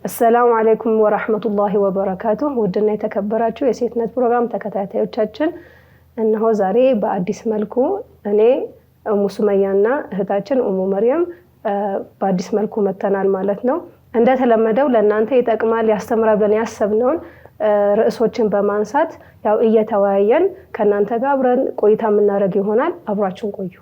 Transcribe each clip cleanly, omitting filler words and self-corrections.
السلام عليكم ورحمة الله وبركاته ودنا የተከበራችሁ የሴትነት ፕሮግራም ተከታታዮቻችን እነሆ ዛሬ በአዲስ መልኩ እኔ ኡሙ ሱመያና እህታችን ኡሙ መርየም በአዲስ መልኩ መተናል ማለት ነው። እንደተለመደው ለእናንተ ይጠቅማል ያስተምራል ብለን ያሰብነውን ርዕሶችን በማንሳት ያው እየተወያየን ከእናንተ ጋር አብረን ቆይታ የምናደርግ ይሆናል። አብራችሁን ቆዩ።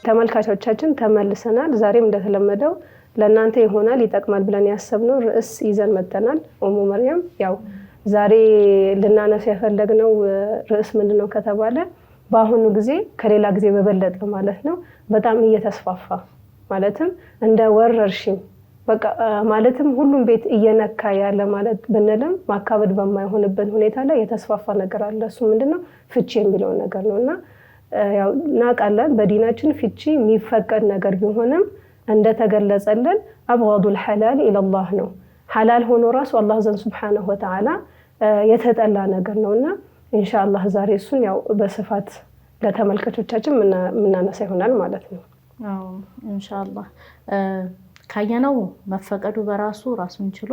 ተመልካቾቻችን ተመልሰናል። ዛሬም እንደተለመደው ለእናንተ ይሆናል ይጠቅማል ብለን ያሰብነው ርዕስ ይዘን መተናል። ኡሙ መርየም ያው ዛሬ ልናነሳ የፈለግነው ርዕስ ምንድነው ከተባለ በአሁኑ ጊዜ ከሌላ ጊዜ በበለጠ ማለት ነው በጣም እየተስፋፋ ማለትም እንደ ወረርሽኝ በቃ ማለትም ሁሉም ቤት እየነካ ያለ ማለት ብንልም ማካበድ በማይሆንበት ሁኔታ ላይ የተስፋፋ ነገር አለ። እሱ ምንድነው ፍቺ የሚለው ነገር ነውና ያው ናቃለን በዲናችን ፍቺ የሚፈቀድ ነገር ቢሆንም እንደተገለጸልን አብغضul ሐላል ኢላላህ ነው። ሐላል ሆኖ ራሱ አላህ ዘንድ ሱብሃነሁ ወተዓላ የተጠላ ነገር ነውና ኢንሻአላህ ዛሬ እሱን ያው በስፋት ለተመልካቾቻችን ምናነሳ ይሆናል ማለት ነው። አዎ ኢንሻአላህ ካየነው መፈቀዱ በራሱ ራሱን ችሎ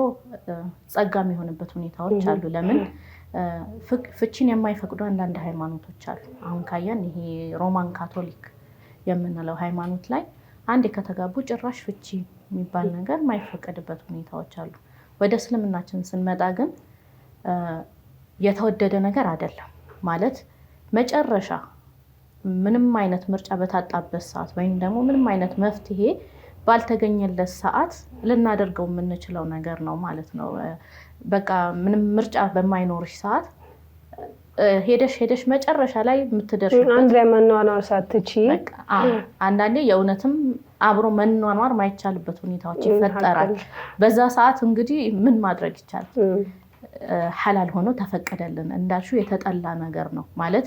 ጸጋም የሆነበት ሁኔታዎች አሉ። ለምን ፍቺን የማይፈቅዱ አንዳንድ ሃይማኖቶች አሉ። አሁን ካየን ይሄ ሮማን ካቶሊክ የምንለው ሃይማኖት ላይ አንድ ከተጋቡ ጭራሽ ፍቺ የሚባል ነገር የማይፈቀድበት ሁኔታዎች አሉ። ወደ እስልምናችን ስንመጣ ግን የተወደደ ነገር አይደለም ማለት መጨረሻ ምንም አይነት ምርጫ በታጣበት ሰዓት ወይም ደግሞ ምንም አይነት መፍትሄ ባልተገኘለት ሰዓት ልናደርገው የምንችለው ነገር ነው ማለት ነው። በቃ ምንም ምርጫ በማይኖርሽ ሰዓት ሄደሽ መጨረሻ ላይ የምትደርሺበት አንድ ላይ መኗኗር ሳትቺ አንዳንዴ የእውነትም አብሮ መኗኗር ማይቻልበት ሁኔታዎች ይፈጠራል። በዛ ሰዓት እንግዲህ ምን ማድረግ ይቻላል? ሐላል ሆኖ ተፈቀደልን እንዳልሽው የተጠላ ነገር ነው ማለት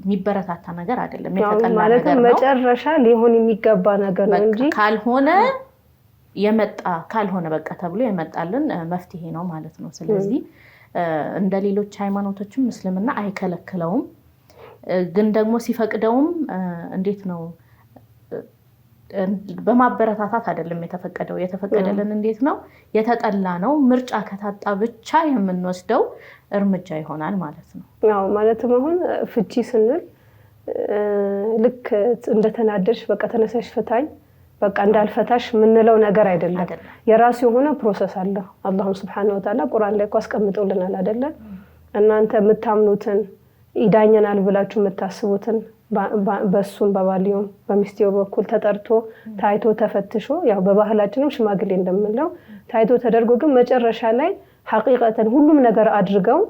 የሚበረታታ ነገር አይደለም። የተጠላ ነገር ነው መጨረሻ ሊሆን የሚገባ ነገር ነው እንጂ ካልሆነ በቃ ተብሎ የመጣልን መፍትሄ ነው ማለት ነው። ስለዚህ እንደ ሌሎች ሃይማኖቶችም እስልምና አይከለክለውም። ግን ደግሞ ሲፈቅደውም እንዴት ነው በማበረታታት አይደለም የተፈቀደልን እንዴት ነው የተጠላ ነው። ምርጫ ከታጣ ብቻ የምንወስደው እርምጃ ይሆናል ማለት ነው። ያው ማለትም አሁን ፍቺ ስንል ልክ እንደተናደድሽ በቃ ተነሳሽ ፍታኝ በቃ እንዳልፈታሽ ምንለው ነገር አይደለም። የራሱ የሆነ ፕሮሰስ አለ። አላህ ሱብሓነሁ ወተዓላ ቁርአን ላይ አስቀምጦልናል አይደለ? እናንተ የምታምኑትን ይዳኘናል ብላችሁ የምታስቡትን በሱም በባልዮም በሚስቴው በኩል ተጠርቶ ታይቶ ተፈትሾ ያው በባህላችንም ሽማግሌ እንደምንለው ታይቶ ተደርጎ ግን መጨረሻ ላይ ሐቂቀተን ሁሉም ነገር አድርገው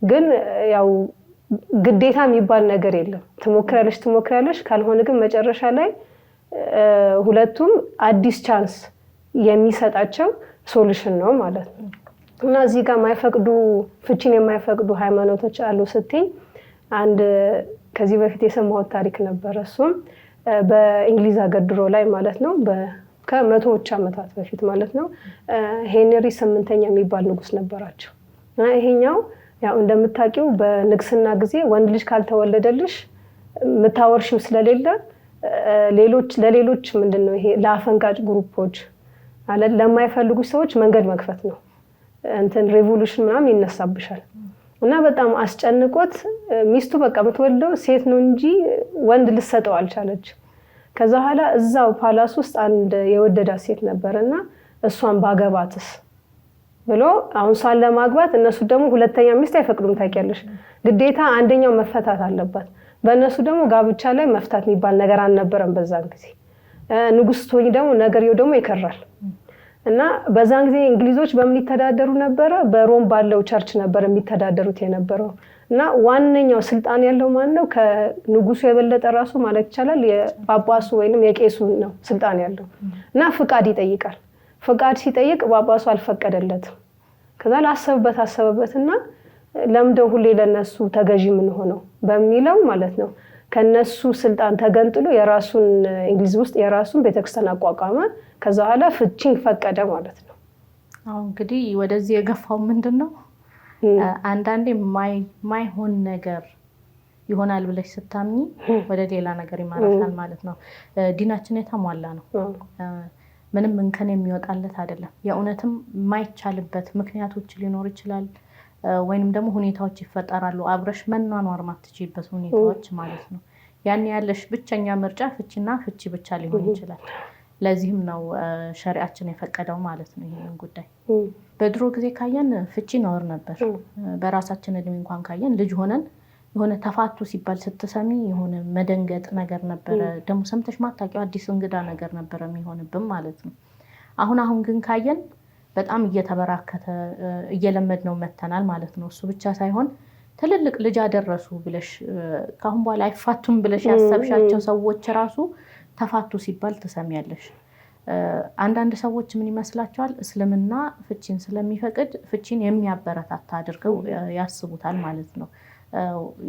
ግን ያው ግዴታ የሚባል ነገር የለም። ትሞክራለሽ ካልሆነ ግን መጨረሻ ላይ ሁለቱም አዲስ ቻንስ የሚሰጣቸው ሶሉሽን ነው ማለት ነው። እና እዚህ ጋር ማይፈቅዱ ፍቺን የማይፈቅዱ ሃይማኖቶች አሉ ስትይ አንድ ከዚህ በፊት የሰማሁት ታሪክ ነበር። እሱም በእንግሊዝ ሀገር ድሮ ላይ ማለት ነው ከመቶዎች ዓመታት በፊት ማለት ነው ሄንሪ 8ኛ የሚባል ንጉስ ነበራቸው። እና ይሄኛው ያው እንደምታውቂው በንግስና ጊዜ ወንድ ልጅ ካልተወለደልሽ መታወርሽም ስለሌለ ለሌሎች ምንድነው ይሄ ለአፈንጋጭ ግሩፖች አለ ለማይፈልጉ ሰዎች መንገድ መክፈት ነው። እንትን ሪቮሉሽን ምናምን ይነሳብሻል። እና በጣም አስጨንቆት ሚስቱ በቃ የምትወልደው ሴት ነው እንጂ ወንድ ልሰጠው አልቻለች። ከዛ ኋላ እዛው ፓላስ ውስጥ አንድ የወደዳት ሴት ነበርና እሷን ባገባትስ ብሎ አሁን እሷን ለማግባት እነሱ ደግሞ ሁለተኛ ሚስት አይፈቅዱም ታውቂያለሽ። ግዴታ አንደኛው መፈታት አለባት። በእነሱ ደግሞ ጋብቻ ላይ መፍታት የሚባል ነገር አልነበረም በዛን ጊዜ። ንጉስ ሆይ ደግሞ ነገርየው ደግሞ ይከራል። እና በዛን ጊዜ እንግሊዞች በምን ይተዳደሩ ነበር? በሮም ባለው ቸርች ነበር የሚተዳደሩት የነበረው። እና ዋነኛው ስልጣን ያለው ማን ነው? ከንጉሱ የበለጠ ራሱ ማለት ይቻላል የጳጳሱ ወይንም የቄሱ ነው ስልጣን ያለው። እና ፍቃድ ይጠይቃል። ፍቃድ ሲጠይቅ ጳጳሱ አልፈቀደለትም። ከዛ አሰበበትና ለምደው ሁሌ ለነሱ ተገዢ ምን ሆነው በሚለው ማለት ነው ከነሱ ስልጣን ተገንጥሎ የራሱን እንግሊዝ ውስጥ የራሱን ቤተክርስቲያን አቋቋመ። ከዛ ኋላ ፍቺን ፈቀደ ማለት ነው። አሁን እንግዲህ ወደዚህ የገፋው ምንድነው አንዳንዴ ማይሆን ነገር ይሆናል ብለሽ ስታምኚ ወደ ሌላ ነገር ይማራሻል ማለት ነው። ዲናችን የተሟላ ነው። ምንም እንከን የሚወጣለት አይደለም። የእውነትም የማይቻልበት ምክንያቶች ሊኖር ይችላል፣ ወይንም ደግሞ ሁኔታዎች ይፈጠራሉ አብረሽ መኗኗር ማትችይበት ሁኔታዎች ማለት ነው። ያን ያለሽ ብቸኛ ምርጫ ፍቺና ፍቺ ብቻ ሊሆን ይችላል። ለዚህም ነው ሸሪዓችን የፈቀደው ማለት ነው ይሄንን ጉዳይ። በድሮ ጊዜ ካየን ፍቺ ነውር ነበር። በራሳችን እድሜ እንኳን ካየን ልጅ ሆነን የሆነ ተፋቱ ሲባል ስትሰሚ የሆነ መደንገጥ ነገር ነበረ። ደግሞ ሰምተሽ ማታውቂው አዲስ እንግዳ ነገር ነበረ የሚሆንብን ማለት ነው። አሁን ግን ካየን በጣም እየተበራከተ እየለመድነው መተናል ማለት ነው። እሱ ብቻ ሳይሆን ትልልቅ ልጅ አደረሱ ብለሽ ካሁን በኋላ አይፋቱም ብለሽ ያሰብሻቸው ሰዎች ራሱ ተፋቱ ሲባል ትሰሚያለሽ። አንዳንድ ሰዎች ምን ይመስላቸዋል? እስልምና ፍቺን ስለሚፈቅድ ፍቺን የሚያበረታታ አድርገው ያስቡታል ማለት ነው።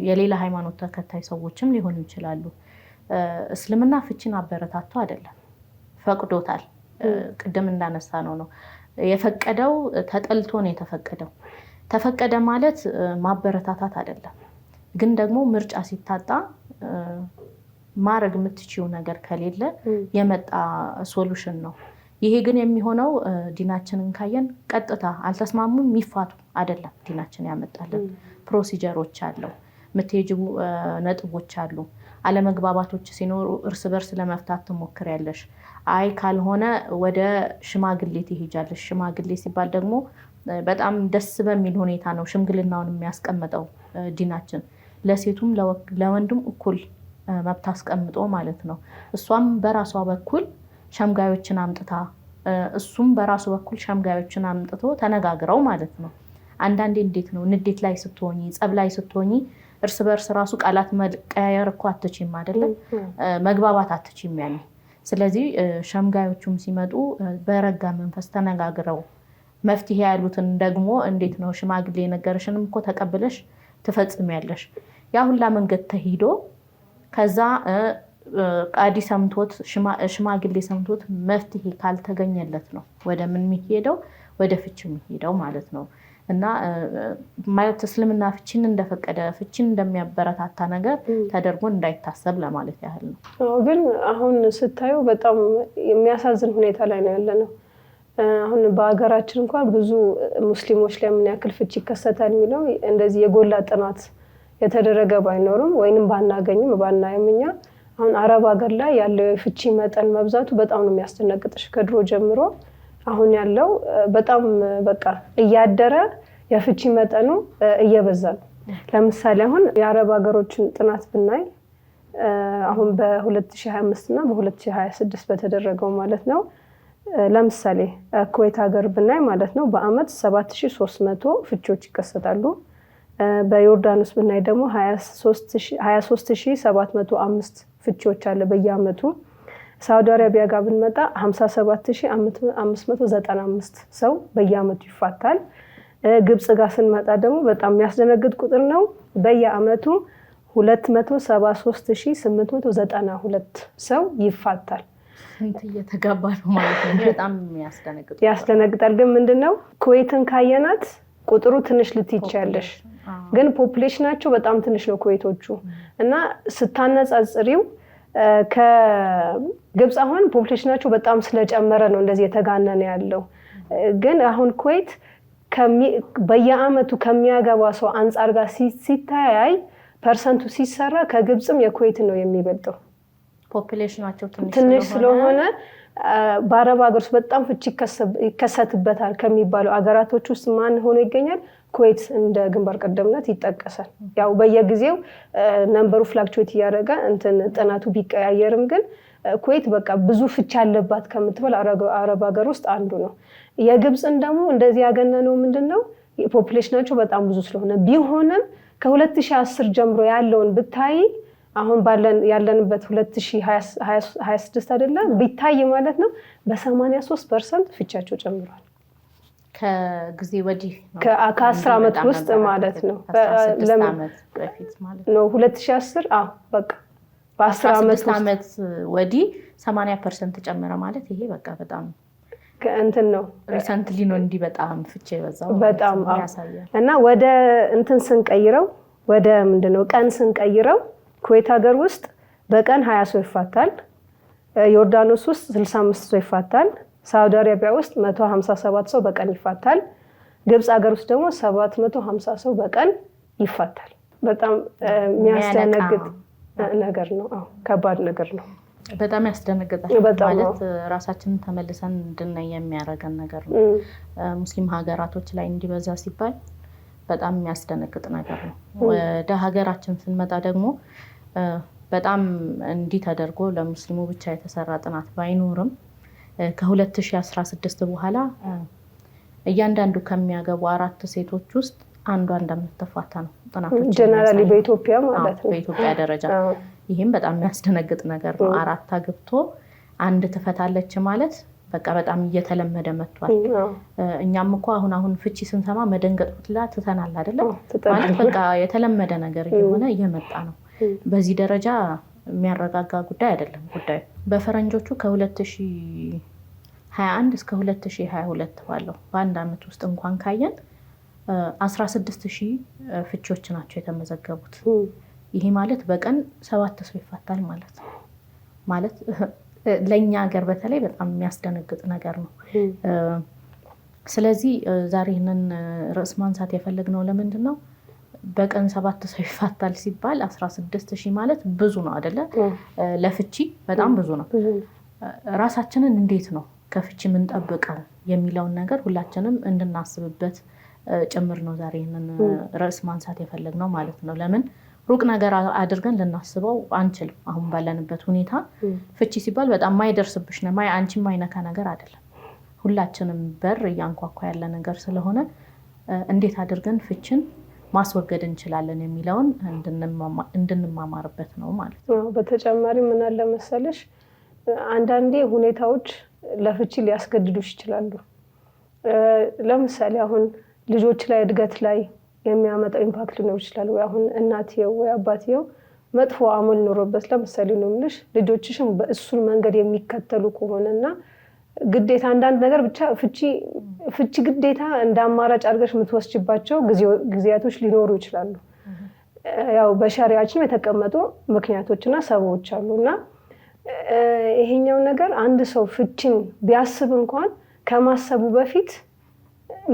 የሌላ ሃይማኖት ተከታይ ሰዎችም ሊሆኑ ይችላሉ። እስልምና ፍቺን አበረታቶ አይደለም፣ ፈቅዶታል። ቅድም እንዳነሳ ነው የፈቀደው። ተጠልቶ ነው የተፈቀደው። ተፈቀደ ማለት ማበረታታት አይደለም። ግን ደግሞ ምርጫ ሲታጣ ማድረግ የምትችይው ነገር ከሌለ የመጣ ሶሉሽን ነው። ይሄ ግን የሚሆነው ዲናችንን ካየን ቀጥታ አልተስማሙም የሚፋቱ አይደለም። ዲናችን ያመጣልን ፕሮሲጀሮች አለው፣ የምትሄጂው ነጥቦች አሉ። አለመግባባቶች ሲኖሩ እርስ በርስ ለመፍታት ትሞክሪያለሽ። አይ ካልሆነ ወደ ሽማግሌ ትሄጃለሽ። ሽማግሌ ሲባል ደግሞ በጣም ደስ በሚል ሁኔታ ነው ሽምግልናውን የሚያስቀምጠው ዲናችን። ለሴቱም ለወንዱም እኩል መብት አስቀምጦ ማለት ነው። እሷም በራሷ በኩል ሸምጋዮችን አምጥታ እሱም በራሱ በኩል ሸምጋዮችን አምጥቶ ተነጋግረው ማለት ነው። አንዳንዴ እንዴት ነው ንዴት ላይ ስትሆኚ፣ ጸብ ላይ ስትሆኚ እርስ በርስ ራሱ ቃላት መቀያየር እኮ አትችይም አይደለም፣ መግባባት አትችይም ያኔ። ስለዚህ ሸምጋዮቹም ሲመጡ በረጋ መንፈስ ተነጋግረው መፍትሄ ያሉትን ደግሞ እንዴት ነው ሽማግሌ ነገርሽንም እኮ ተቀብለሽ ትፈጽሚያለሽ። ያ ሁላ መንገድ ተሂዶ ከዛ ቃዲ ሰምቶት ሽማግሌ ሰምቶት መፍትሄ ካልተገኘለት ነው ወደ ምን የሚሄደው? ወደ ፍቺ የሚሄደው ማለት ነው። እና ማለት እስልምና ፍቺን እንደፈቀደ ፍቺን እንደሚያበረታታ ነገር ተደርጎ እንዳይታሰብ ለማለት ያህል ነው። ግን አሁን ስታዩ በጣም የሚያሳዝን ሁኔታ ላይ ነው ያለነው። አሁን በሀገራችን እንኳን ብዙ ሙስሊሞች ላይ ምን ያክል ፍቺ ይከሰታል የሚለው እንደዚህ የጎላ ጥናት የተደረገ ባይኖርም ወይንም ባናገኝም ባናየም እኛ አሁን አረብ ሀገር ላይ ያለው የፍቺ መጠን መብዛቱ በጣም ነው የሚያስደነግጥሽ። ከድሮ ጀምሮ አሁን ያለው በጣም በቃ እያደረ የፍቺ መጠኑ እየበዛ ነው። ለምሳሌ አሁን የአረብ ሀገሮችን ጥናት ብናይ አሁን በ2025 እና በ2026 በተደረገው ማለት ነው። ለምሳሌ ኩዌት ሀገር ብናይ ማለት ነው በአመት 7300 ፍቺዎች ይከሰታሉ። በዮርዳኖስ ብናይ ደግሞ 23705 ፍቺዎች አለ በየአመቱ። ሳውዲ አረቢያ ጋር ብንመጣ 57595 ሰው በየአመቱ ይፋታል። ግብጽ ጋር ስንመጣ ደግሞ በጣም የሚያስደነግጥ ቁጥር ነው። በየአመቱ 273892 ሰው ይፋታል። ስንት እየተጋባ ነው ማለት ነው። በጣም ያስደነግጣል። ግን ምንድነው ኩዌትን ካየናት ቁጥሩ ትንሽ ልትይቻለሽ፣ ግን ፖፑሌሽናቸው በጣም ትንሽ ነው ኩዌቶቹ። እና ስታነጻጽሪው ከግብጽ አሁን ፖፑሌሽናቸው በጣም ስለጨመረ ነው እንደዚህ የተጋነነ ያለው። ግን አሁን ኩዌት በየአመቱ ከሚያገባ ሰው አንጻር ጋር ሲታያይ ፐርሰንቱ ሲሰራ ከግብጽም የኩዌት ነው የሚበልጠው። ፖፑሌሽናቸው ትንሽ ስለሆነ በአረብ ሀገር ውስጥ በጣም ፍቺ ይከሰትበታል ከሚባሉ አገራቶች ውስጥ ማን ሆኖ ይገኛል? ኩዌት እንደ ግንባር ቀደምነት ይጠቀሳል። ያው በየጊዜው ነምበሩ ፍላክቹዌት እያደረገ ጥናቱ ቢቀያየርም ግን ኩዌት በቃ ብዙ ፍቺ አለባት ከምትባል አረብ ሀገር ውስጥ አንዱ ነው። የግብጽን ደግሞ እንደዚህ ያገነነው ምንድነው? ፖፑሌሽናቸው በጣም ብዙ ስለሆነ ቢሆንም ከ2010 ጀምሮ ያለውን ብታይ አሁን ያለንበት 2026 አይደለም ቢታይ ማለት ነው በ83% ፍቻቸው ጨምሯል። ከጊዜ ወዲህ ከ10 አመት ውስጥ ማለት ነው። ለምን በፊት ማለት ነው 2010 በቃ በ10 አመት ወዲህ 80% ጨመረ ማለት ይሄ በቃ በጣም እንትን ነው። ሪሰንትሊ ነው እንዲህ በጣም ፍቺ የበዛው በጣም ያሳያል። እና ወደ ስንቀይረው ወደ ምንድነው ቀን ስንቀይረው ኩዌት ሀገር ውስጥ በቀን 20 ሰው ይፋታል። ዮርዳኖስ ውስጥ 65 ሰው ይፋታል። ሳውዲ አረቢያ ውስጥ 157 ሰው በቀን ይፋታል። ግብጽ ሀገር ውስጥ ደግሞ 750 ሰው በቀን ይፋታል። በጣም የሚያስደነግጥ ነገር ነው። ከባድ ነገር ነው። በጣም ያስደነግጣል። ማለት ራሳችንን ተመልሰን እንድናይ የሚያደርገን ነገር ነው። ሙስሊም ሀገራቶች ላይ እንዲበዛ ሲባል በጣም የሚያስደነግጥ ነገር ነው። ወደ ሀገራችን ስንመጣ ደግሞ በጣም እንዲህ ተደርጎ ለሙስሊሙ ብቻ የተሰራ ጥናት ባይኖርም ከ2016 በኋላ እያንዳንዱ ከሚያገቡ 4 ሴቶች ውስጥ አንዷ እንደምትፋታ ነው ጥናቶች ጀነራሊ በኢትዮጵያ ማለት ነው፣ በኢትዮጵያ ደረጃ። ይህም በጣም የሚያስደነግጥ ነገር ነው። 4 አግብቶ አንድ ትፈታለች ማለት በቃ በጣም እየተለመደ መጥቷል። እኛም እኮ አሁን ፍቺ ስንሰማ መደንገጥ ሁላ ትተናል አይደለም? ማለት በቃ የተለመደ ነገር እየሆነ እየመጣ ነው። በዚህ ደረጃ የሚያረጋጋ ጉዳይ አይደለም ጉዳዩ። በፈረንጆቹ ከ2021 እስከ 2022 ባለው በአንድ ዓመት ውስጥ እንኳን ካየን 16,000 ፍቺዎች ናቸው የተመዘገቡት። ይሄ ማለት በቀን 7 ሰው ይፋታል ማለት ነው። ማለት ለኛ ሀገር በተለይ በጣም የሚያስደነግጥ ነገር ነው። ስለዚህ ዛሬ ይህንን ርዕስ ማንሳት የፈለግነው ለምንድን ነው? በቀን 7 ሰው ይፋታል ሲባል 16,000 ማለት ብዙ ነው አይደለ? ለፍቺ በጣም ብዙ ነው። ራሳችንን እንዴት ነው ከፍቺ የምንጠብቀው የሚለውን ነገር ሁላችንም እንድናስብበት ጭምር ነው ዛሬ ይህንን ርዕስ ማንሳት የፈለግነው ማለት ነው። ለምን ሩቅ ነገር አድርገን ልናስበው አንችልም። አሁን ባለንበት ሁኔታ ፍቺ ሲባል በጣም ማይደርስብሽ ነው፣ አንቺ ማይነካ ነገር አይደለም። ሁላችንም በር እያንኳኳ ያለ ነገር ስለሆነ እንዴት አድርገን ፍቺን ማስወገድ እንችላለን የሚለውን እንድንማማርበት ነው ማለት ነው። በተጨማሪ ምን አለ መሰለሽ፣ አንዳንዴ ሁኔታዎች ለፍቺ ሊያስገድዱሽ ይችላሉ። ለምሳሌ አሁን ልጆች ላይ እድገት ላይ የሚያመጣው ኢምፓክት ሊኖር ይችላል። ወይ አሁን እናትየው ወይ አባትየው መጥፎ አመል ኖሮበት ለምሳሌ ነው የምልሽ፣ ልጆችሽም በእሱን መንገድ የሚከተሉ ከሆነና ግዴታ አንዳንድ ነገር ብቻ ፍቺ ግዴታ እንደ አማራጭ አድርገሽ የምትወስጅባቸው ጊዜያቶች ሊኖሩ ይችላሉ። ያው በሸሪዓችን የተቀመጡ ምክንያቶችና ሰበቦች አሉና ይሄኛው ነገር አንድ ሰው ፍቺን ቢያስብ እንኳን ከማሰቡ በፊት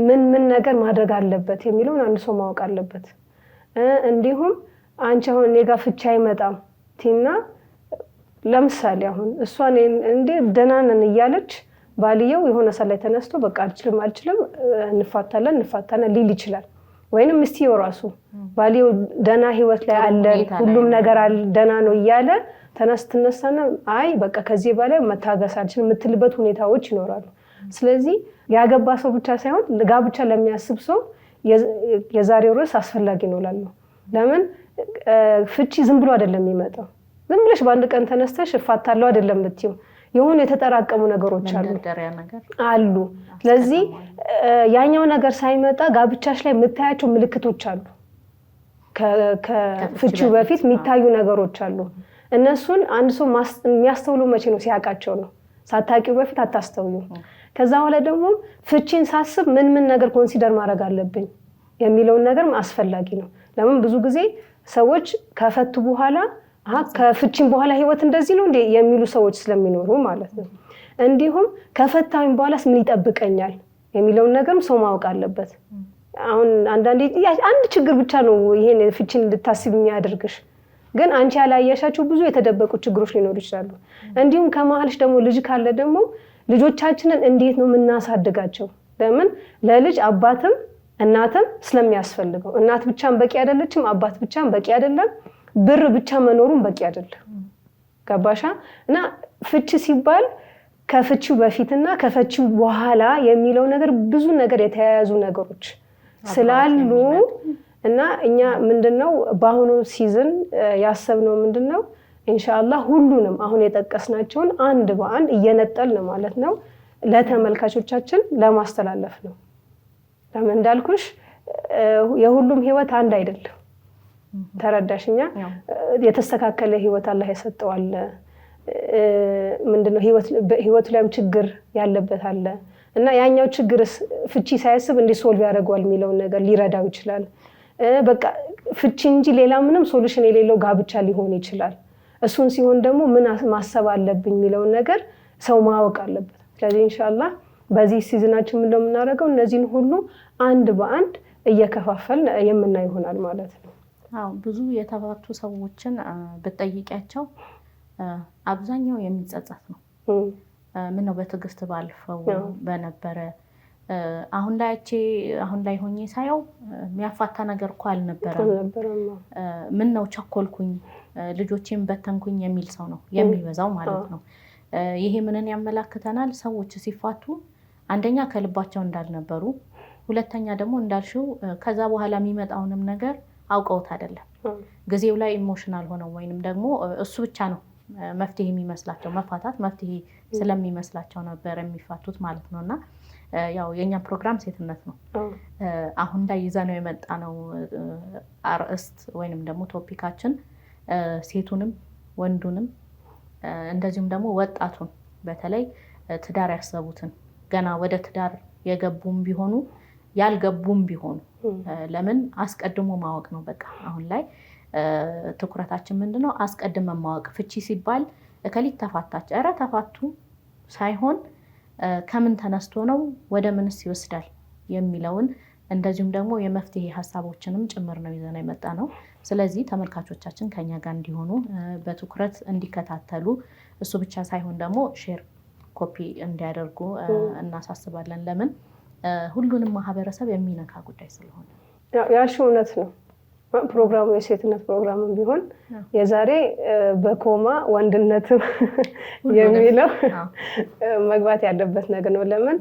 ምን ነገር ማድረግ አለበት የሚለውን አንድ ሰው ማወቅ አለበት። እንዲሁም አንቺ አሁን እኔ ጋር ፍቺ አይመጣም ቲና ለምሳሌ አሁን እሷን እንዴ ደህና ነን እያለች ባልየው የሆነ ሰዓት ላይ ተነስቶ በቃ አልችልም እንፋታለን ሊል ይችላል። ወይንም እስቲው ራሱ ባልየው ደህና ህይወት ላይ አለ ሁሉም ነገር ደህና ነው እያለ ተነስተና አይ በቃ ከዚህ በላይ መታገስ አልችልም የምትልበት ሁኔታዎች ይኖራሉ። ስለዚህ ያገባ ሰው ብቻ ሳይሆን ጋብቻ ለሚያስብ ሰው የዛሬው ርዕስ አስፈላጊ ነው እላለሁ። ለምን ፍቺ ዝም ብሎ አይደለም የሚመጣው። ዝም ብለሽ በአንድ ቀን ተነስተሽ እፋታለሁ አይደለም የምትይው። የሆነ የተጠራቀሙ ነገሮች አሉ። ስለዚህ ያኛው ነገር ሳይመጣ ጋብቻሽ ላይ የምታያቸው ምልክቶች አሉ። ከፍቺው በፊት የሚታዩ ነገሮች አሉ። እነሱን አንድ ሰው የሚያስተውሉ መቼ ነው? ሲያውቃቸው ነው። ሳታውቂው በፊት አታስተውዩ። ከዛ በኋላ ደግሞ ፍቺን ሳስብ ምን ነገር ኮንሲደር ማድረግ አለብኝ የሚለውን ነገር አስፈላጊ ነው። ለምን ብዙ ጊዜ ሰዎች ከፈቱ በኋላ ከፍቺን በኋላ ህይወት እንደዚህ ነው እንዴ የሚሉ ሰዎች ስለሚኖሩ ማለት ነው። እንዲሁም ከፈታኝ በኋላስ ምን ይጠብቀኛል የሚለውን ነገርም ሰው ማወቅ አለበት። አሁን አንዳንዴ አንድ ችግር ብቻ ነው ይሄን ፍቺን እንድታስብ የሚያደርግሽ፣ ግን አንቺ ያላየሻቸው ብዙ የተደበቁ ችግሮች ሊኖሩ ይችላሉ። እንዲሁም ከመሀልሽ ደግሞ ልጅ ካለ ደግሞ ልጆቻችንን እንዴት ነው የምናሳድጋቸው? ለምን ለልጅ አባትም እናትም ስለሚያስፈልገው፣ እናት ብቻም በቂ አይደለችም፣ አባት ብቻም በቂ አይደለም፣ ብር ብቻ መኖሩን በቂ አይደለም። ገባሻ? እና ፍቺ ሲባል ከፍቺው በፊትና ከፍቺው በኋላ የሚለው ነገር ብዙ ነገር የተያያዙ ነገሮች ስላሉ እና እኛ ምንድነው በአሁኑ ሲዝን ያሰብነው ምንድነው ኢንሻአላህ ሁሉንም አሁን የጠቀስናቸውን አንድ በአንድ እየነጠልን ማለት ነው ለተመልካቾቻችን ለማስተላለፍ ነው። ለምን እንዳልኩሽ የሁሉም ህይወት አንድ አይደለም። ተረዳሽኛ? የተስተካከለ ህይወት አላህ የሰጠዋል። ምንድነው ህይወቱ ላይም ችግር ያለበት አለ እና ያኛው ችግርስ ፍቺ ሳይስብ እንዴት ሶልቭ ያደርገዋል የሚለውን ነገር ሊረዳው ይችላል። በቃ ፍቺ እንጂ ሌላ ምንም ሶሉሽን የሌለው ጋብቻ ሊሆን ይችላል። እሱን ሲሆን ደግሞ ምን ማሰብ አለብኝ የሚለውን ነገር ሰው ማወቅ አለበት። ስለዚህ ኢንሻአላህ በዚህ ሲዝናችን ምን እንደምናደርገው እነዚህን ሁሉ አንድ በአንድ እየከፋፈልን የምናይ ይሆናል ማለት ነው። አዎ ብዙ የተፋቱ ሰዎችን በጠይቂያቸው አብዛኛው የሚጸጸት ነው። ምን ነው በትዕግስት ባልፈው በነበረ አሁን ላይ ሆኜ ሳየው የሚያፋታ ነገር እኮ አልነበረም። ምን ነው ቸኮልኩኝ ልጆቼን በተንኩኝ የሚል ሰው ነው የሚበዛው ማለት ነው። ይሄ ምንን ያመላክተናል? ሰዎች ሲፋቱ አንደኛ ከልባቸው እንዳልነበሩ፣ ሁለተኛ ደግሞ እንዳልሽው ከዛ በኋላ የሚመጣውንም ነገር አውቀውት አይደለም። ጊዜው ላይ ኢሞሽናል ሆነው ወይንም ደግሞ እሱ ብቻ ነው መፍትሄ የሚመስላቸው፣ መፋታት መፍትሄ ስለሚመስላቸው ነበር የሚፋቱት ማለት ነውና ያው የኛ ፕሮግራም ሴትነት ነው። አሁን ላይ ይዘነው የመጣነው አርእስት ወይንም ደግሞ ቶፒካችን ሴቱንም ወንዱንም እንደዚሁም ደግሞ ወጣቱን በተለይ ትዳር ያሰቡትን ገና ወደ ትዳር የገቡም ቢሆኑ ያልገቡም ቢሆኑ ለምን አስቀድሞ ማወቅ ነው። በቃ አሁን ላይ ትኩረታችን ምንድነው? አስቀድመን ማወቅ። ፍቺ ሲባል እከሊት ተፋታች፣ ኧረ ተፋቱ ሳይሆን ከምን ተነስቶ ነው ወደ ምንስ ይወስዳል የሚለውን እንደዚሁም ደግሞ የመፍትሄ ሀሳቦችንም ጭምር ነው ይዘን የመጣ ነው። ስለዚህ ተመልካቾቻችን ከኛ ጋር እንዲሆኑ በትኩረት እንዲከታተሉ እሱ ብቻ ሳይሆን ደግሞ ሼር ኮፒ እንዲያደርጉ እናሳስባለን። ለምን ሁሉንም ማህበረሰብ የሚነካ ጉዳይ ስለሆነ። ያልሽው እውነት ነው። ፕሮግራሙ የሴትነት ፕሮግራምም ቢሆን የዛሬ በኮማ ወንድነትም የሚለው መግባት ያለበት ነገር ነው። ለምን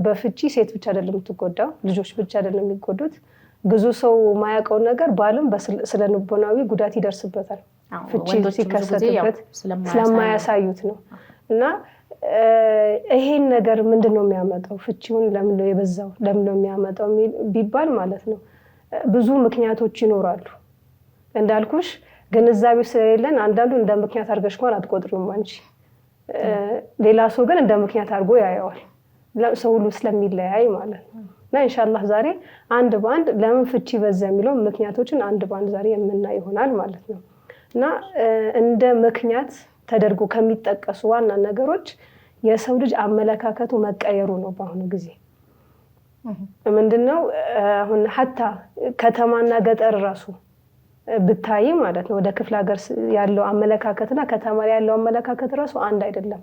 በፍቺ ሴት ብቻ አይደለም የምትጎዳው፣ ልጆች ብቻ አይደለም የሚጎዱት። ብዙ ሰው ማያውቀው ነገር ባልም ስለ ልቦናዊ ጉዳት ይደርስበታል። ፍቺ ሲከሰትበት ስለማያሳዩት ነው። እና ይሄን ነገር ምንድነው የሚያመጣው? ፍቺውን ለምን ነው የበዛው? ለምን ነው የሚያመጣው ቢባል ማለት ነው ብዙ ምክንያቶች ይኖራሉ። እንዳልኩሽ ግንዛቤ ስለሌለን አንዳንዱ እንደ ምክንያት አድርገሽ እንኳን አትቆጥሪውም አንቺ። ሌላ ሰው ግን እንደ ምክንያት አድርጎ ያየዋል። ሰው ሁሉ ስለሚለያይ ማለት ነው። እና ኢንሻአላህ ዛሬ አንድ በአንድ ለምን ፍቺ በዛ የሚለው ምክንያቶችን አንድ በአንድ ዛሬ የምናይ ይሆናል ማለት ነው። እና እንደ ምክንያት ተደርጎ ከሚጠቀሱ ዋና ነገሮች የሰው ልጅ አመለካከቱ መቀየሩ ነው። በአሁኑ ጊዜ ምንድነው አሁን ሀታ ከተማና ገጠር ራሱ ብታይ ማለት ነው ወደ ክፍለ ሀገር ያለው አመለካከትና ከተማ ላይ ያለው አመለካከት ራሱ አንድ አይደለም።